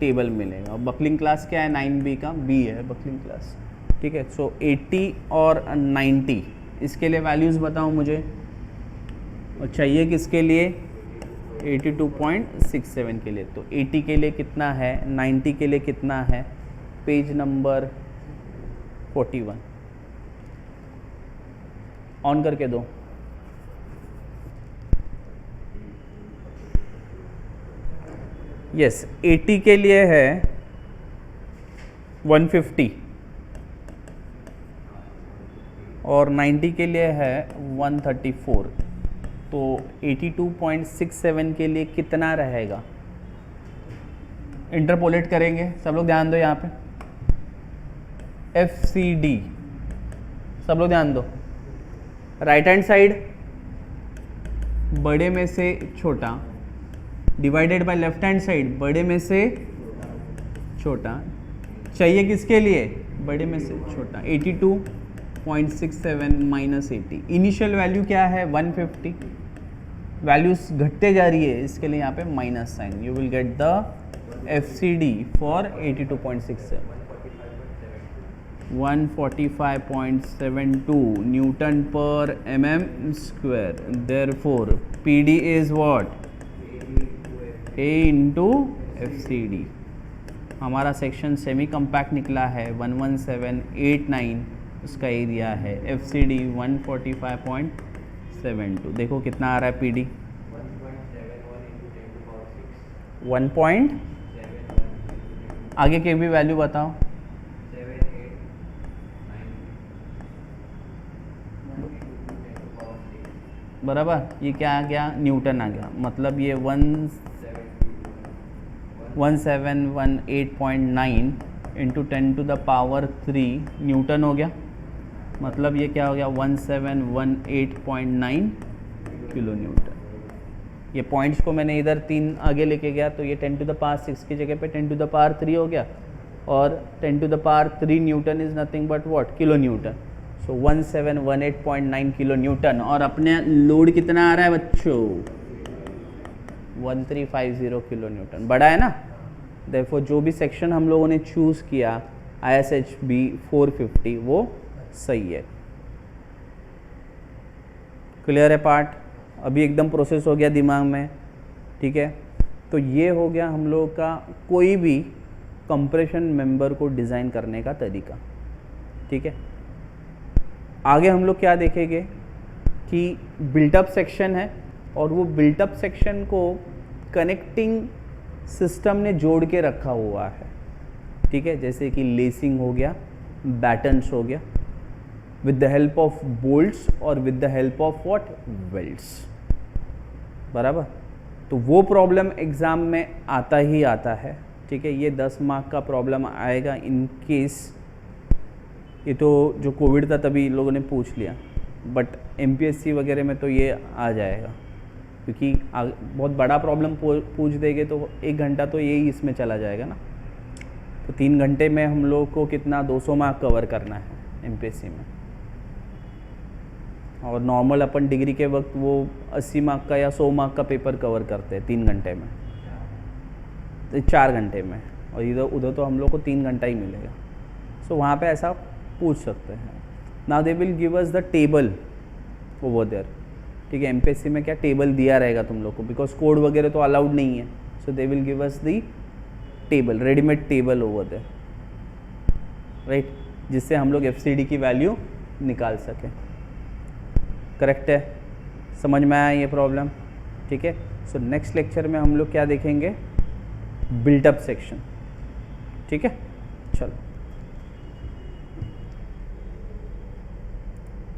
टेबल मिलेगा. बकलिंग क्लास क्या है, 9B का B है बकलिंग क्लास. ठीक है. सो 80 और 90 इसके लिए वैल्यूज़ बताओ मुझे, और चाहिए किसके लिए, 82.67 के लिए. तो 80 के लिए कितना है, 90 के लिए कितना है, पेज नंबर 41 ऑन करके दो. यस, 80 के लिए है 150 और 90 के लिए है 134. तो 82.67 के लिए कितना रहेगा, इंटरपोलेट करेंगे. सब लोग ध्यान दो, यहाँ पे FCD, सब लोग ध्यान दो. राइट हैंड साइड बड़े में से छोटा divided by left hand side बड़े में से छोटा, चाहिए किसके लिए, बड़े में से छोटा. 82.67 माइनस 80. इनिशियल वैल्यू क्या है, 150. वैल्यूज घटते जा रही है, इसके लिए यहाँ पे minus sign. You will get the FCD for 82.67, 145.72 newton पर mm square. Therefore PD is what, A into FCD. हमारा सेक्शन सेमी कम्पैक्ट निकला है 11789, उसका एरिया है. FCD 145.72. देखो कितना आ रहा है PD, 1. आगे के भी वैल्यू बताओ. बराबर, ये क्या आ गया, न्यूटन आ गया. मतलब ये 1718.9 into 10 to the power 3 newton हो गया. मतलब ये क्या हो गया, 1718.9 किलो न्यूटन. ये पॉइंट्स को मैंने इधर 3 आगे लेके गया, तो ये 10 टू द पावर 6 की जगह पे 10 टू द पावर 3 हो गया. और 10 to the power 3 newton is nothing but what, kilo newton. So 1718.9 kilo newton. और अपने लोड कितना आ रहा है बच्चों, 1350 किलो न्यूटन. बड़ा है ना. देखो जो भी सेक्शन हम लोगों ने चूज़ किया ISHB 450 वो सही है. क्लियर है पार्ट, अभी एकदम प्रोसेस हो गया दिमाग में. ठीक है. तो ये हो गया हम लोगों का कोई भी कंप्रेशन मेंबर को डिज़ाइन करने का तरीका. ठीक है. आगे हम लोग क्या देखेंगे कि बिल्टअप सेक्शन है और वो बिल्टअप सेक्शन को कनेक्टिंग सिस्टम ने जोड़ के रखा हुआ है. ठीक है. जैसे कि लेसिंग हो गया, बैटन्स हो गया, with the help of bolts और with the help of what, welds. बराबर. तो वो प्रॉब्लम एग्ज़ाम में आता ही आता है, ठीक है। ये 10 मार्क का प्रॉब्लम आएगा इन केस, ये तो जो कोविड था तभी लोगों ने पूछ लिया, बट MPSC वगैरह में तो ये आ जाएगा, क्योंकि बहुत बड़ा प्रॉब्लम पूछ देंगे तो 1 घंटा तो यही इसमें चला जाएगा ना। तो 3 घंटे में हम लोग को कितना 200 मार्क कवर करना है MPSC में, और नॉर्मल अपन डिग्री के वक्त वो 80 मार्क का या 100 मार्क का पेपर कवर करते हैं 3 घंटे में, तो 4 घंटे में, और इधर उधर तो हम लोग को 3 घंटा ही मिलेगा। सो वहाँ पे ऐसा पूछ सकते हैं। Now they will give us the table over there, ठीक है। MPSC में क्या टेबल दिया रहेगा तुम लोग को, बिकॉज कोड वगैरह तो अलाउड नहीं है। So they will give us the table, readymade table over there, right, जिससे हम लोग FCD की वैल्यू निकाल सकें। करेक्ट है, समझ में आया ये प्रॉब्लम, ठीक है। सो नेक्स्ट लेक्चर में हम लोग क्या देखेंगे, बिल्टअप सेक्शन, ठीक है। चलो।